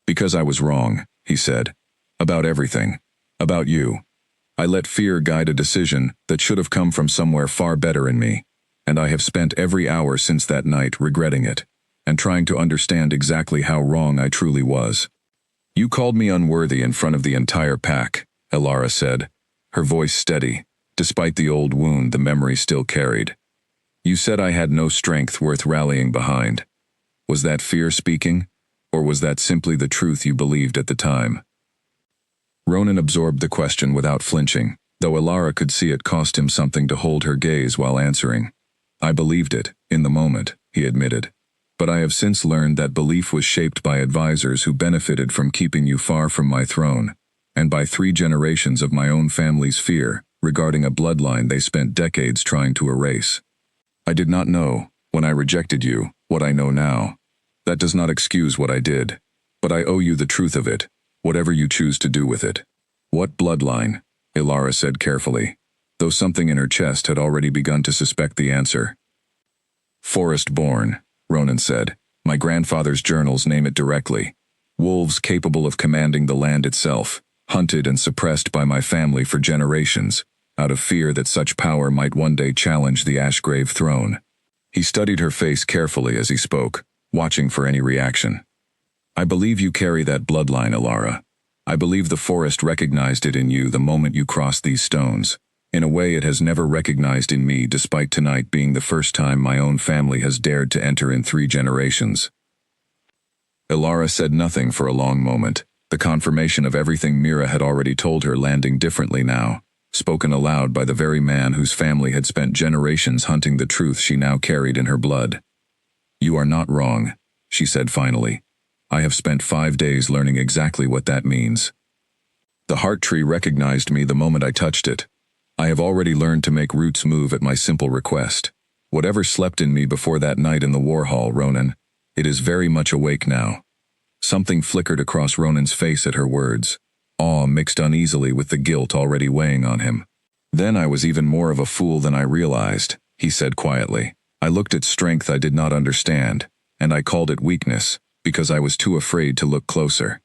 "Because I was wrong," he said. "About everything. About you. I let fear guide a decision that should have come from somewhere far better in me, and I have spent every hour since that night regretting it, and trying to understand exactly how wrong I truly was." "You called me unworthy in front of the entire pack," Ilara said, her voice steady, despite the old wound the memory still carried. "You said I had no strength worth rallying behind. Was that fear speaking, or was that simply the truth you believed at the time?" Ronan absorbed the question without flinching, though Ilara could see it cost him something to hold her gaze while answering. "I believed it, in the moment," he admitted. "But I have since learned that belief was shaped by advisors who benefited from keeping you far from my throne, and by 3 generations of my own family's fear regarding a bloodline they spent decades trying to erase. I did not know, when I rejected you, what I know now. That does not excuse what I did, but I owe you the truth of it, whatever you choose to do with it." "What bloodline?" Ilara said carefully, though something in her chest had already begun to suspect the answer. "Forest-born," Ronan said. "My grandfather's journals name it directly. Wolves capable of commanding the land itself, hunted and suppressed by my family for generations, out of fear that such power might one day challenge the Ashgrave throne." He studied her face carefully as he spoke, watching for any reaction. "I believe you carry that bloodline, Ilara. I believe the forest recognized it in you the moment you crossed these stones, in a way it has never recognized in me, despite tonight being the first time my own family has dared to enter in 3 generations." Ilara said nothing for a long moment, the confirmation of everything Mira had already told her landing differently now, spoken aloud by the very man whose family had spent generations hunting the truth she now carried in her blood. "You are not wrong," she said finally. "I have spent 5 days learning exactly what that means. The heart tree recognized me the moment I touched it. I have already learned to make roots move at my simple request. Whatever slept in me before that night in the war hall, Ronan, it is very much awake now." Something flickered across Ronan's face at her words, awe mixed uneasily with the guilt already weighing on him. "Then I was even more of a fool than I realized," he said quietly. "I looked at strength I did not understand, and I called it weakness, because I was too afraid to look closer."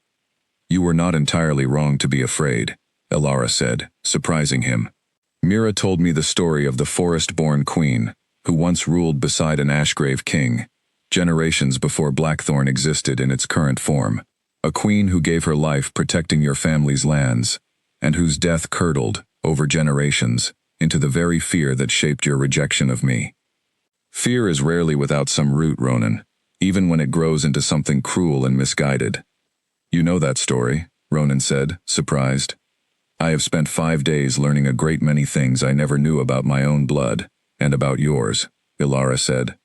"You were not entirely wrong to be afraid," Ilara said, surprising him. "Mira told me the story of the forest-born queen, who once ruled beside an Ashgrave king, generations before Blackthorn existed in its current form. A queen who gave her life protecting your family's lands, and whose death curdled, over generations, into the very fear that shaped your rejection of me. Fear is rarely without some root, Ronan, even when it grows into something cruel and misguided." "You know that story," Ronan said, surprised. "I have spent 5 days learning a great many things I never knew about my own blood, and about yours," Ilara said.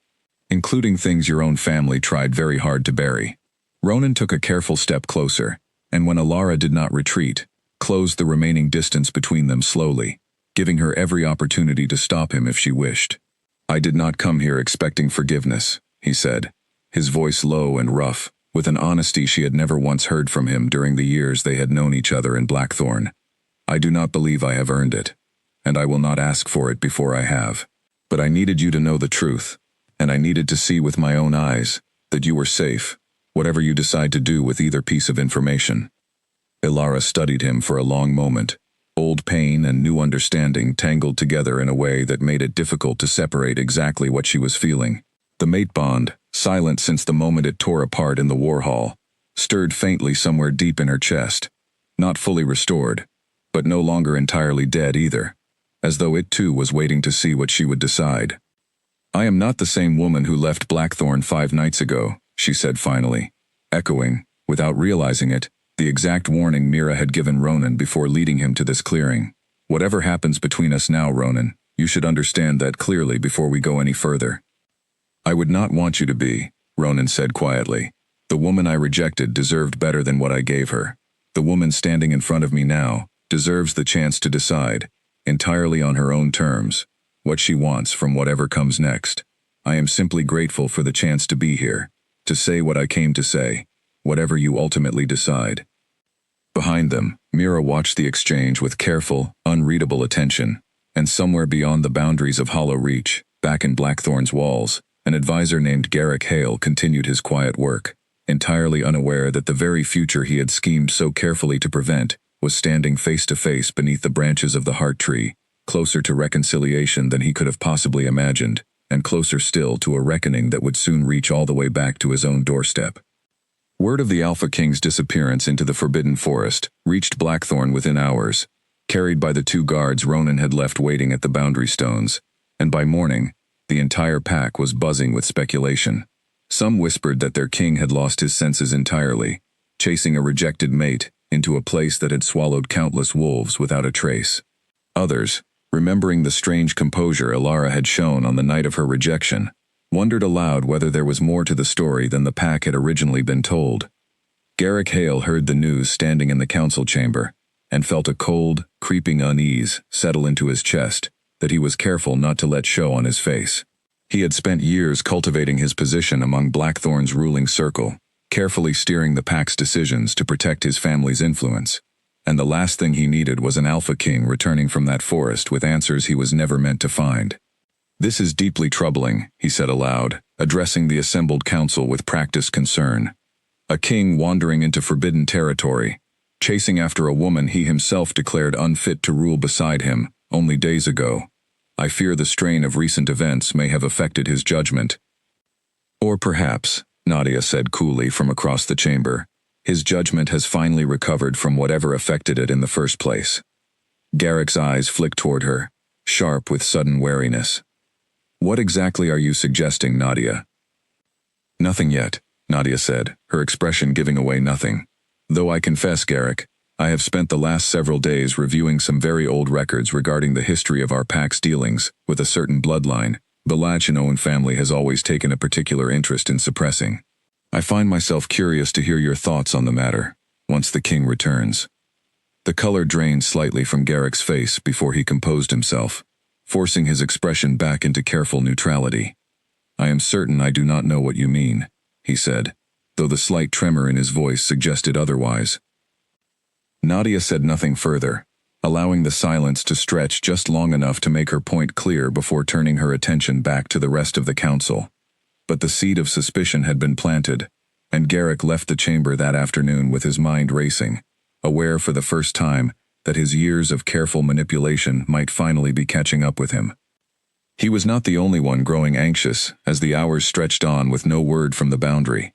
"Including things your own family tried very hard to bury." Ronan took a careful step closer, and when Ilara did not retreat, closed the remaining distance between them slowly, giving her every opportunity to stop him if she wished. "I did not come here expecting forgiveness," he said, his voice low and rough, with an honesty she had never once heard from him during the years they had known each other in Blackthorn. "I do not believe I have earned it, and I will not ask for it before I have. But I needed you to know the truth, and I needed to see with my own eyes that you were safe, whatever you decide to do with either piece of information." Ilara studied him for a long moment, old pain and new understanding tangled together in a way that made it difficult to separate exactly what she was feeling. The mate bond, silent since the moment it tore apart in the war hall, stirred faintly somewhere deep in her chest, not fully restored, but no longer entirely dead either, as though it too was waiting to see what she would decide. "I am not the same woman who left Blackthorn 5 nights ago," she said finally, echoing, without realizing it, the exact warning Mira had given Ronan before leading him to this clearing. "Whatever happens between us now, Ronan, you should understand that clearly before we go any further." "I would not want you to be," Ronan said quietly. "The woman I rejected deserved better than what I gave her. The woman standing in front of me now deserves the chance to decide, entirely on her own terms, what she wants from whatever comes next. I am simply grateful for the chance to be here, to say what I came to say, whatever you ultimately decide." Behind them, Mira watched the exchange with careful, unreadable attention, and somewhere beyond the boundaries of Hollow Reach, back in Blackthorn's walls, an advisor named Garrick Hale continued his quiet work, entirely unaware that the very future he had schemed so carefully to prevent was standing face to face beneath the branches of the heart tree, closer to reconciliation than he could have possibly imagined, and closer still to a reckoning that would soon reach all the way back to his own doorstep. Word of the Alpha King's disappearance into the Forbidden Forest reached Blackthorn within hours, carried by the 2 guards Ronan had left waiting at the boundary stones, and by morning, the entire pack was buzzing with speculation. Some whispered that their king had lost his senses entirely, chasing a rejected mate into a place that had swallowed countless wolves without a trace. Others, remembering the strange composure Alara had shown on the night of her rejection, wondered aloud whether there was more to the story than the pack had originally been told. Garrick Hale heard the news standing in the council chamber, and felt a cold, creeping unease settle into his chest that he was careful not to let show on his face. He had spent years cultivating his position among Blackthorn's ruling circle, carefully steering the pack's decisions to protect his family's influence, and the last thing he needed was an Alpha King returning from that forest with answers he was never meant to find. "This is deeply troubling," he said aloud, addressing the assembled council with practiced concern. "A king wandering into forbidden territory, chasing after a woman he himself declared unfit to rule beside him only days ago. I fear the strain of recent events may have affected his judgment." "Or perhaps," Nadia said coolly from across the chamber, "his judgment has finally recovered from whatever affected it in the first place." Garrick's eyes flicked toward her, sharp with sudden wariness. "What exactly are you suggesting, Nadia?" "Nothing yet," Nadia said, her expression giving away nothing. "Though I confess, Garrick, I have spent the last several days reviewing some very old records regarding the history of our pack's dealings with a certain bloodline the Lachinoan family has always taken a particular interest in suppressing. I find myself curious to hear your thoughts on the matter, once the king returns." The color drained slightly from Garrick's face before he composed himself, forcing his expression back into careful neutrality. "I am certain I do not know what you mean," he said, though the slight tremor in his voice suggested otherwise. Nadia said nothing further, allowing the silence to stretch just long enough to make her point clear before turning her attention back to the rest of the council. But the seed of suspicion had been planted, and Garrick left the chamber that afternoon with his mind racing, aware for the first time that his years of careful manipulation might finally be catching up with him. He was not the only one growing anxious as the hours stretched on with no word from the boundary.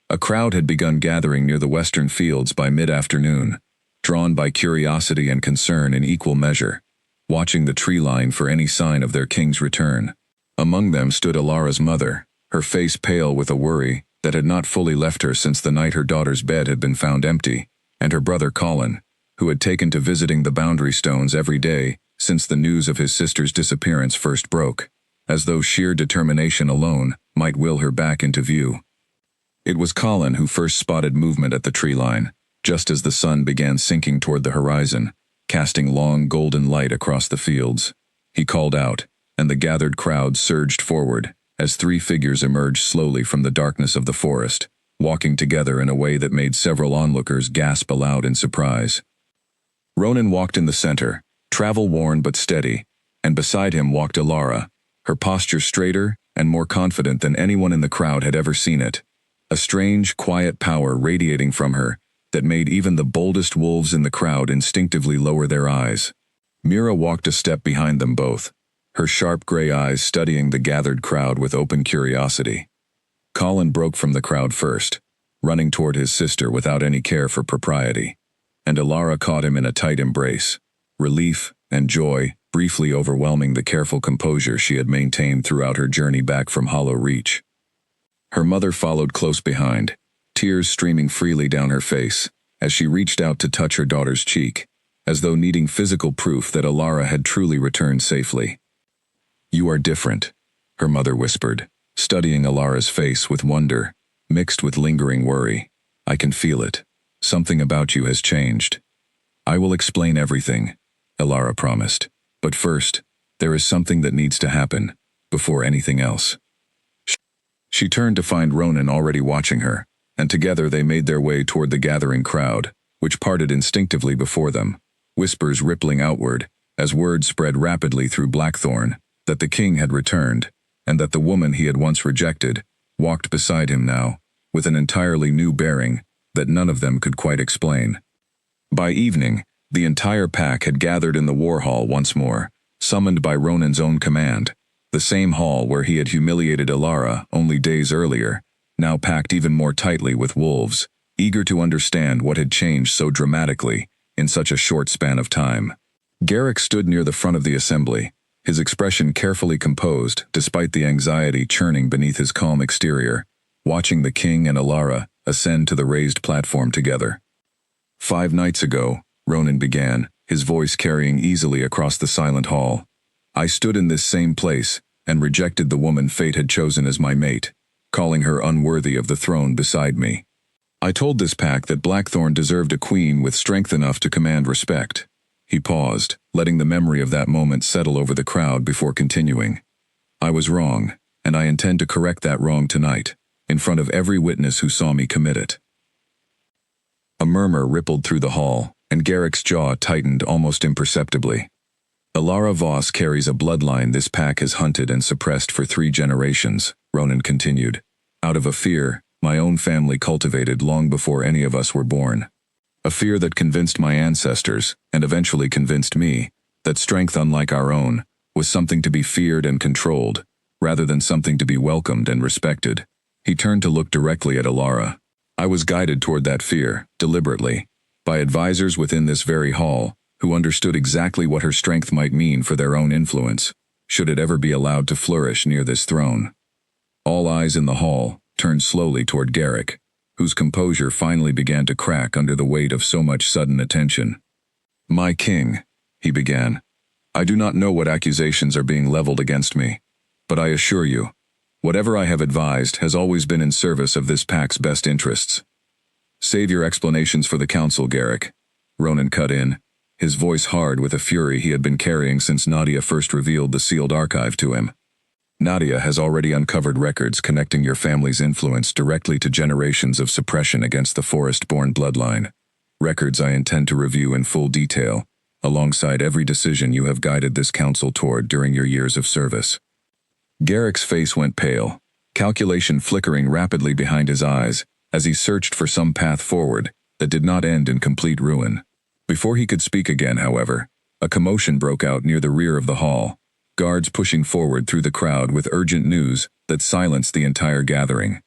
A crowd had begun gathering near the western fields by mid-afternoon, drawn by curiosity and concern in equal measure, watching the tree line for any sign of their king's return. Among them stood Alara's mother, her face pale with a worry that had not fully left her since the night her daughter's bed had been found empty, and her brother Colin, who had taken to visiting the boundary stones every day since the news of his sister's disappearance first broke, as though sheer determination alone might will her back into view. It was Colin who first spotted movement at the tree line, just as the sun began sinking toward the horizon, casting long golden light across the fields. He called out, and the gathered crowd surged forward as 3 figures emerged slowly from the darkness of the forest, walking together in a way that made several onlookers gasp aloud in surprise. Ronan walked in the center, travel-worn but steady, and beside him walked Alara, her posture straighter and more confident than anyone in the crowd had ever seen it, a strange, quiet power radiating from her that made even the boldest wolves in the crowd instinctively lower their eyes. Mira walked a step behind them both, her sharp gray eyes studying the gathered crowd with open curiosity. Colin broke from the crowd first, running toward his sister without any care for propriety, and Alara caught him in a tight embrace, relief and joy briefly overwhelming the careful composure she had maintained throughout her journey back from Hollow Reach. Her mother followed close behind, tears streaming freely down her face, as she reached out to touch her daughter's cheek, as though needing physical proof that Alara had truly returned safely. "You are different," her mother whispered, studying Alara's face with wonder, mixed with lingering worry. "I can feel it. Something about you has changed." "I will explain everything," Alara promised. "But first, there is something that needs to happen, before anything else." She turned to find Ronan already watching her, and together they made their way toward the gathering crowd, which parted instinctively before them, whispers rippling outward, as word spread rapidly through Blackthorn, that the king had returned, and that the woman he had once rejected walked beside him now, with an entirely new bearing that none of them could quite explain. By evening, the entire pack had gathered in the war hall once more, summoned by Ronan's own command, the same hall where he had humiliated Alara only days earlier, now packed even more tightly with wolves, eager to understand what had changed so dramatically in such a short span of time. Garrick stood near the front of the assembly, his expression carefully composed despite the anxiety churning beneath his calm exterior, watching the king and Alara ascend to the raised platform together. "5 nights ago," Ronan began, his voice carrying easily across the silent hall, "I stood in this same place and rejected the woman fate had chosen as my mate, calling her unworthy of the throne beside me. I told this pack that Blackthorn deserved a queen with strength enough to command respect." He paused, letting the memory of that moment settle over the crowd before continuing. "I was wrong, and I intend to correct that wrong tonight, in front of every witness who saw me commit it." A murmur rippled through the hall, and Garrick's jaw tightened almost imperceptibly. "Alara Voss carries a bloodline this pack has hunted and suppressed for 3 generations, Ronan continued. "Out of a fear my own family cultivated long before any of us were born. A fear that convinced my ancestors, and eventually convinced me, that strength unlike our own was something to be feared and controlled, rather than something to be welcomed and respected." He turned to look directly at Alara. "I was guided toward that fear, deliberately, by advisors within this very hall, who understood exactly what her strength might mean for their own influence, should it ever be allowed to flourish near this throne." All eyes in the hall turned slowly toward Garrick, whose composure finally began to crack under the weight of so much sudden attention. "My king," he began, "I do not know what accusations are being leveled against me, but I assure you, whatever I have advised has always been in service of this pack's best interests." "Save your explanations for the council, Garrick," Ronan cut in, his voice hard with a fury he had been carrying since Nadia first revealed the sealed archive to him. "Nadia has already uncovered records connecting your family's influence directly to generations of suppression against the forest-born bloodline. Records I intend to review in full detail, alongside every decision you have guided this council toward during your years of service." Garrick's face went pale, calculation flickering rapidly behind his eyes, as he searched for some path forward that did not end in complete ruin. Before he could speak again, however, a commotion broke out near the rear of the hall, guards pushing forward through the crowd with urgent news that silenced the entire gathering.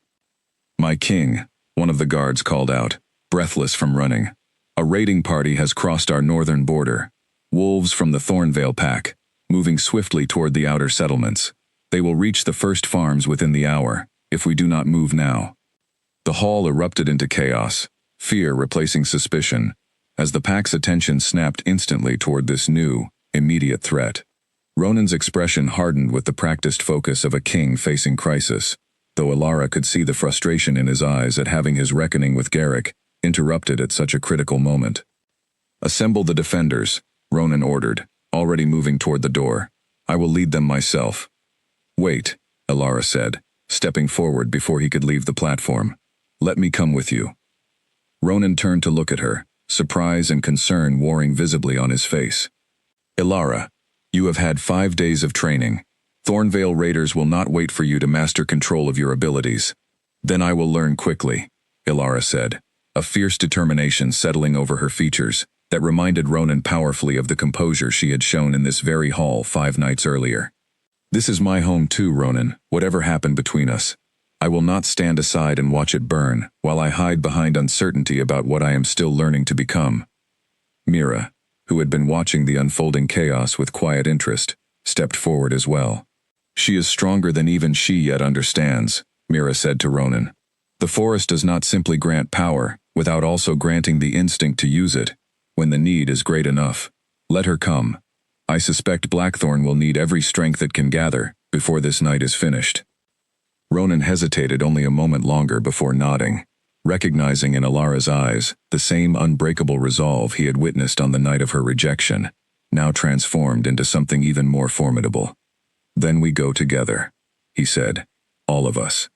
"My king," one of the guards called out, breathless from running. "A raiding party has crossed our northern border. Wolves from the Thornvale pack, moving swiftly toward the outer settlements. They will reach the first farms within the hour, if we do not move now." The hall erupted into chaos, fear replacing suspicion, as the pack's attention snapped instantly toward this new, immediate threat. Ronan's expression hardened with the practiced focus of a king facing crisis, though Alara could see the frustration in his eyes at having his reckoning with Garrick interrupted at such a critical moment. "Assemble the defenders," Ronan ordered, already moving toward the door. "I will lead them myself." "Wait," Alara said, stepping forward before he could leave the platform. "Let me come with you." Ronan turned to look at her, surprise and concern warring visibly on his face. "Alara, you have had 5 days of training. Thornvale raiders will not wait for you to master control of your abilities." "Then I will learn quickly," Alara said, a fierce determination settling over her features that reminded Ronan powerfully of the composure she had shown in this very hall 5 nights earlier. This is my home too, Ronan, whatever happened between us. I will not stand aside and watch it burn, while I hide behind uncertainty about what I am still learning to become. Mira, who had been watching the unfolding chaos with quiet interest, stepped forward as well. She is stronger than even she yet understands, Mira said to Ronan. The forest does not simply grant power, without also granting the instinct to use it, when the need is great enough. Let her come. I suspect Blackthorn will need every strength it can gather before this night is finished. Ronan hesitated only a moment longer before nodding, recognizing in Alara's eyes the same unbreakable resolve he had witnessed on the night of her rejection, now transformed into something even more formidable. Then we go together, he said, all of us.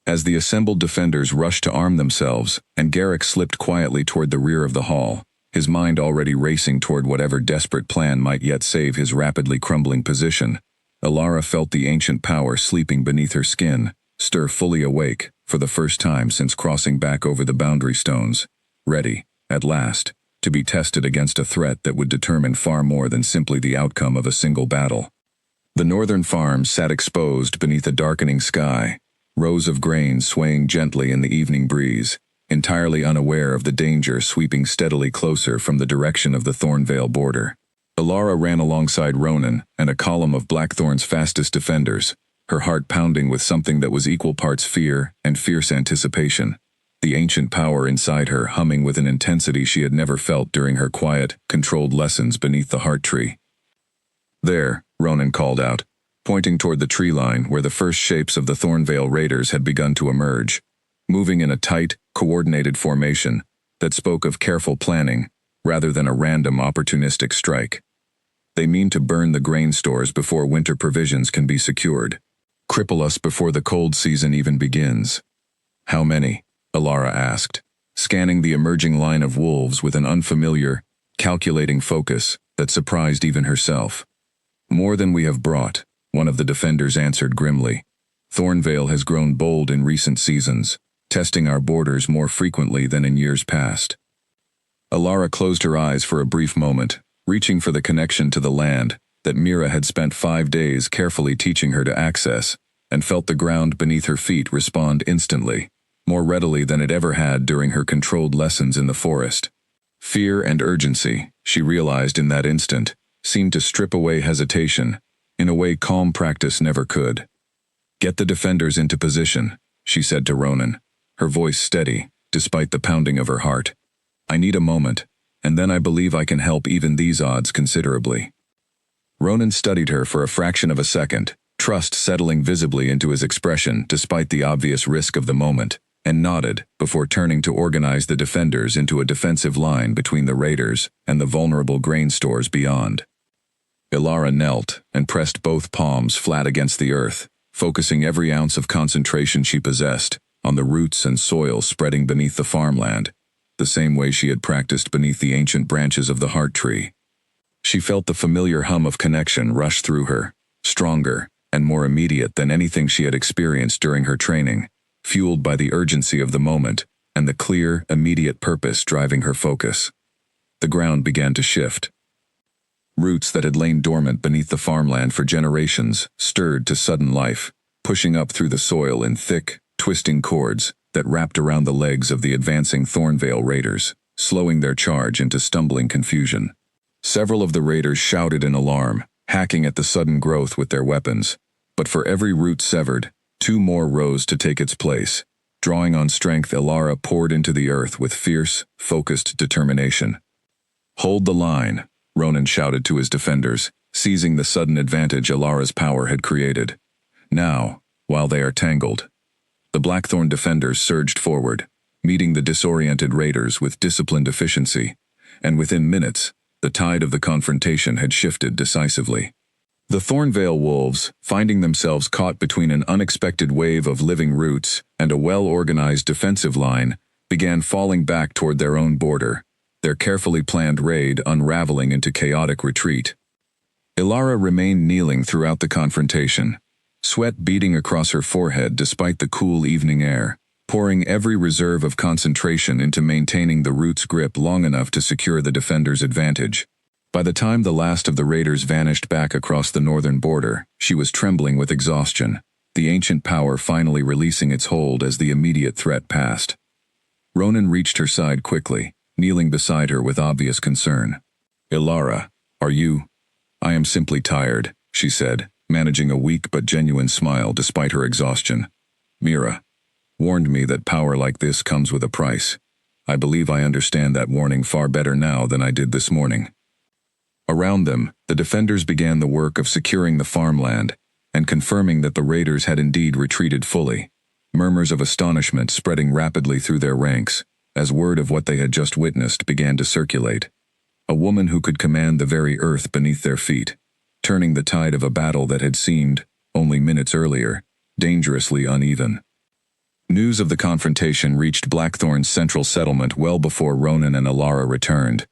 As the assembled defenders rushed to arm themselves, and Garrick slipped quietly toward the rear of the hall, his mind already racing toward whatever desperate plan might yet save his rapidly crumbling position, Alara felt the ancient power sleeping beneath her skin stir fully awake for the first time since crossing back over the boundary stones, ready, at last, to be tested against a threat that would determine far more than simply the outcome of a single battle. The northern farm sat exposed beneath a darkening sky, rows of grain swaying gently in the evening breeze, entirely unaware of the danger sweeping steadily closer from the direction of the Thornvale border. Alara ran alongside Ronan and a column of Blackthorn's fastest defenders, her heart pounding with something that was equal parts fear and fierce anticipation, the ancient power inside her humming with an intensity she had never felt during her quiet, controlled lessons beneath the heart tree. There, Ronan called out, pointing toward the tree line where the first shapes of the Thornvale raiders had begun to emerge, moving in a tight, coordinated formation that spoke of careful planning rather than a random opportunistic strike. They mean to burn the grain stores before winter provisions can be secured, cripple us before the cold season even begins. How many? Alara asked, scanning the emerging line of wolves with an unfamiliar, calculating focus that surprised even herself. More than we have brought, one of the defenders answered grimly. Thornvale has grown bold in recent seasons, testing our borders more frequently than in years past. Alara closed her eyes for a brief moment, reaching for the connection to the land that Mira had spent 5 days carefully teaching her to access, and felt the ground beneath her feet respond instantly, more readily than it ever had during her controlled lessons in the forest. Fear and urgency, she realized in that instant, seemed to strip away hesitation, in a way calm practice never could. Get the defenders into position, she said to Ronan, her voice steady, despite the pounding of her heart. I need a moment, and then I believe I can help even these odds considerably. Ronan studied her for a fraction of a second, trust settling visibly into his expression despite the obvious risk of the moment, and nodded before turning to organize the defenders into a defensive line between the raiders and the vulnerable grain stores beyond. Alara knelt and pressed both palms flat against the earth, focusing every ounce of concentration she possessed on the roots and soil spreading beneath the farmland, the same way she had practiced beneath the ancient branches of the heart tree. She felt the familiar hum of connection rush through her, stronger and more immediate than anything she had experienced during her training, fueled by the urgency of the moment and the clear, immediate purpose driving her focus. The ground began to shift. Roots that had lain dormant beneath the farmland for generations stirred to sudden life, pushing up through the soil in thick, twisting cords that wrapped around the legs of the advancing Thornvale raiders, slowing their charge into stumbling confusion. Several of the raiders shouted in alarm, hacking at the sudden growth with their weapons, but for every root severed, 2 more rose to take its place. Drawing on strength, Alara poured into the earth with fierce, focused determination. Hold the line, Ronan shouted to his defenders, seizing the sudden advantage Alara's power had created. Now, while they are tangled. The Blackthorn defenders surged forward, meeting the disoriented raiders with disciplined efficiency, and within minutes, the tide of the confrontation had shifted decisively. The Thornvale wolves, finding themselves caught between an unexpected wave of living roots and a well-organized defensive line, began falling back toward their own border, their carefully planned raid unraveling into chaotic retreat. Alara remained kneeling throughout the confrontation, sweat beading across her forehead despite the cool evening air, pouring every reserve of concentration into maintaining the root's grip long enough to secure the defender's advantage. By the time the last of the raiders vanished back across the northern border, she was trembling with exhaustion, the ancient power finally releasing its hold as the immediate threat passed. Ronan reached her side quickly, kneeling beside her with obvious concern. "Ilara, are you?" "I am simply tired," she said, managing a weak but genuine smile despite her exhaustion. "Mira warned me that power like this comes with a price. I believe I understand that warning far better now than I did this morning." Around them, the defenders began the work of securing the farmland and confirming that the raiders had indeed retreated fully, murmurs of astonishment spreading rapidly through their ranks as word of what they had just witnessed began to circulate. A woman who could command the very earth beneath their feet, turning the tide of a battle that had seemed, only minutes earlier, dangerously uneven. News of the confrontation reached Blackthorn's central settlement well before Ronan and Ilara returned,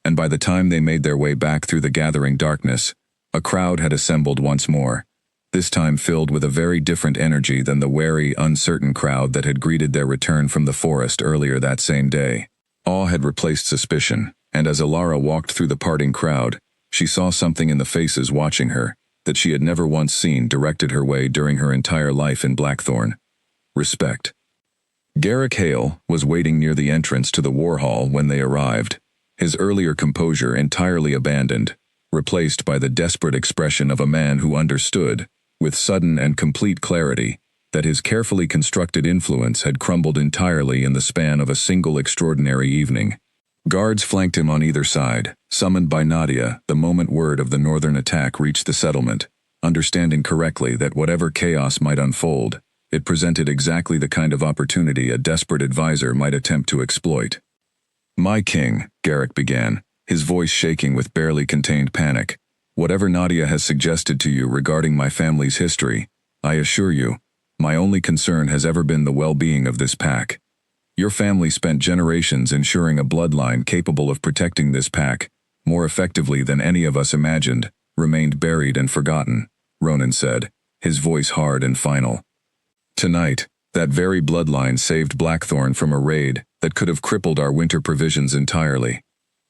and by the time they made their way back through the gathering darkness, a crowd had assembled once more, this time filled with a very different energy than the wary, uncertain crowd that had greeted their return from the forest earlier that same day. Awe had replaced suspicion, and as Ilara walked through the parting crowd, she saw something in the faces watching her that she had never once seen directed her way during her entire life in Blackthorn. Respect. Garrick Hale was waiting near the entrance to the war hall when they arrived, his earlier composure entirely abandoned, replaced by the desperate expression of a man who understood, with sudden and complete clarity, that his carefully constructed influence had crumbled entirely in the span of a single extraordinary evening. Guards flanked him on either side, summoned by Nadia the moment word of the northern attack reached the settlement, understanding correctly that whatever chaos might unfold, it presented exactly the kind of opportunity a desperate advisor might attempt to exploit. "My king," Garrick began, his voice shaking with barely contained panic, "whatever Nadia has suggested to you regarding my family's history, I assure you, my only concern has ever been the well-being of this pack. Your family spent generations ensuring a bloodline capable of protecting this pack, more effectively than any of us imagined, remained buried and forgotten," Ronan said, his voice hard and final. "Tonight, that very bloodline saved Blackthorn from a raid that could have crippled our winter provisions entirely.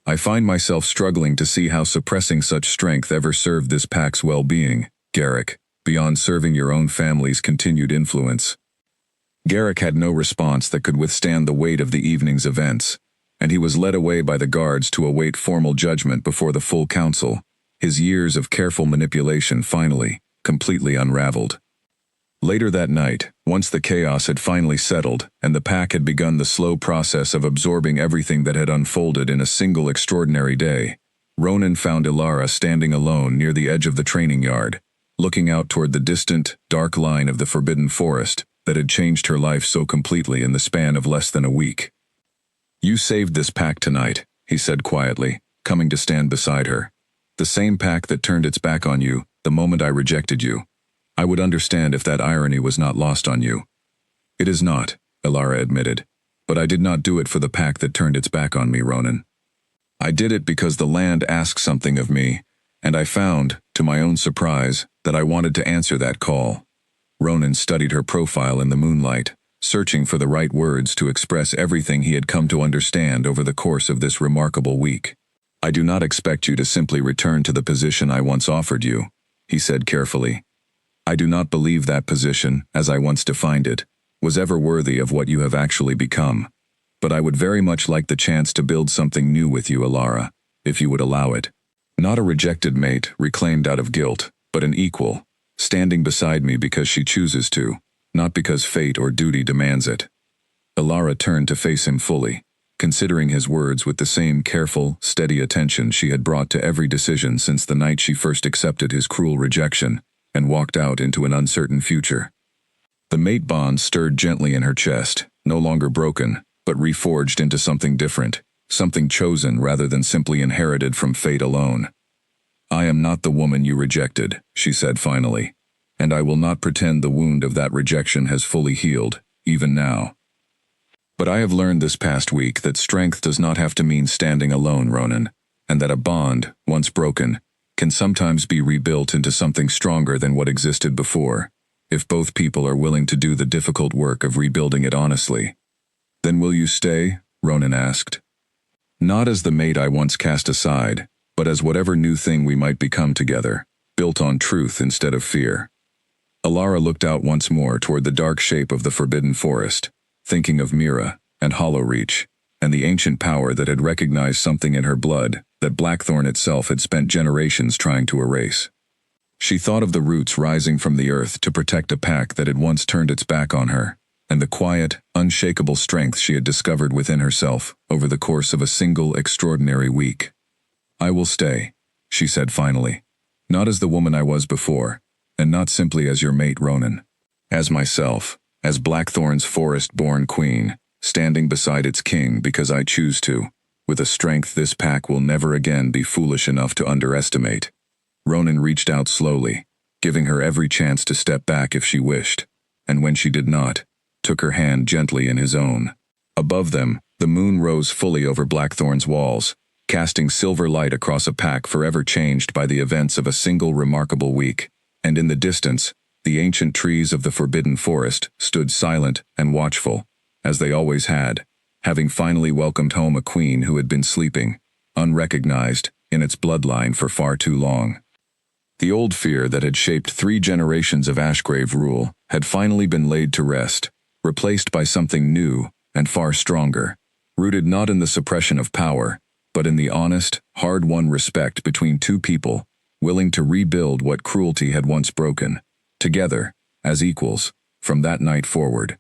I find myself struggling to see how suppressing such strength ever served this pack's well-being, Garrick, beyond serving your own family's continued influence." Garrick had no response that could withstand the weight of the evening's events, and he was led away by the guards to await formal judgment before the full council, his years of careful manipulation finally, completely unraveled. Later that night, once the chaos had finally settled and the pack had begun the slow process of absorbing everything that had unfolded in a single extraordinary day, Ronan found Ilara standing alone near the edge of the training yard, looking out toward the distant, dark line of the forbidden forest that had changed her life so completely in the span of less than a week. "You saved this pack tonight," he said quietly, coming to stand beside her. "The same pack that turned its back on you the moment I rejected you. I would understand if that irony was not lost on you." "It is not," Ilara admitted, "but I did not do it for the pack that turned its back on me, Ronan. I did it because the land asked something of me, and I found, to my own surprise, that I wanted to answer that call." Ronan studied her profile in the moonlight, searching for the right words to express everything he had come to understand over the course of this remarkable week. "I do not expect you to simply return to the position I once offered you," he said carefully. "I do not believe that position, as I once defined it, was ever worthy of what you have actually become. But I would very much like the chance to build something new with you, Ilara, if you would allow it. Not a rejected mate, reclaimed out of guilt, but an equal, standing beside me because she chooses to, not because fate or duty demands it." Ilara turned to face him fully, considering his words with the same careful, steady attention she had brought to every decision since the night she first accepted his cruel rejection and walked out into an uncertain future. The mate bond stirred gently in her chest, no longer broken, but reforged into something different, something chosen rather than simply inherited from fate alone. "I am not the woman you rejected," she said finally, "and I will not pretend the wound of that rejection has fully healed, even now. But I have learned this past week that strength does not have to mean standing alone, Ronan, and that a bond, once broken, can sometimes be rebuilt into something stronger than what existed before, if both people are willing to do the difficult work of rebuilding it honestly." "Then will you stay?" Ronan asked. "Not as the mate I once cast aside, but as whatever new thing we might become together, built on truth instead of fear. Alara looked out once more toward the dark shape of the forbidden forest, thinking of Mira and Hollowreach, and the ancient power that had recognized something in her blood that Blackthorn itself had spent generations trying to erase. She thought of the roots rising from the earth to protect a pack that had once turned its back on her, and the quiet, unshakable strength she had discovered within herself over the course of a single extraordinary week. "I will stay," she said finally, "not as the woman I was before, and not simply as your mate Ronan. As myself, as Blackthorn's forest-born queen, standing beside its king because I choose to, with a strength this pack will never again be foolish enough to underestimate." Ronan reached out slowly, giving her every chance to step back if she wished, and when she did not, took her hand gently in his own. Above them, the moon rose fully over Blackthorn's walls, casting silver light across a pack forever changed by the events of a single remarkable week, and in the distance, the ancient trees of the forbidden forest stood silent and watchful, as they always had, having finally welcomed home a queen who had been sleeping, unrecognized, in its bloodline for far too long. The old fear that had shaped 3 generations of Ashgrave rule had finally been laid to rest, replaced by something new and far stronger, rooted not in the suppression of power, but in the honest, hard-won respect between 2 people, willing to rebuild what cruelty had once broken, together, as equals, from that night forward.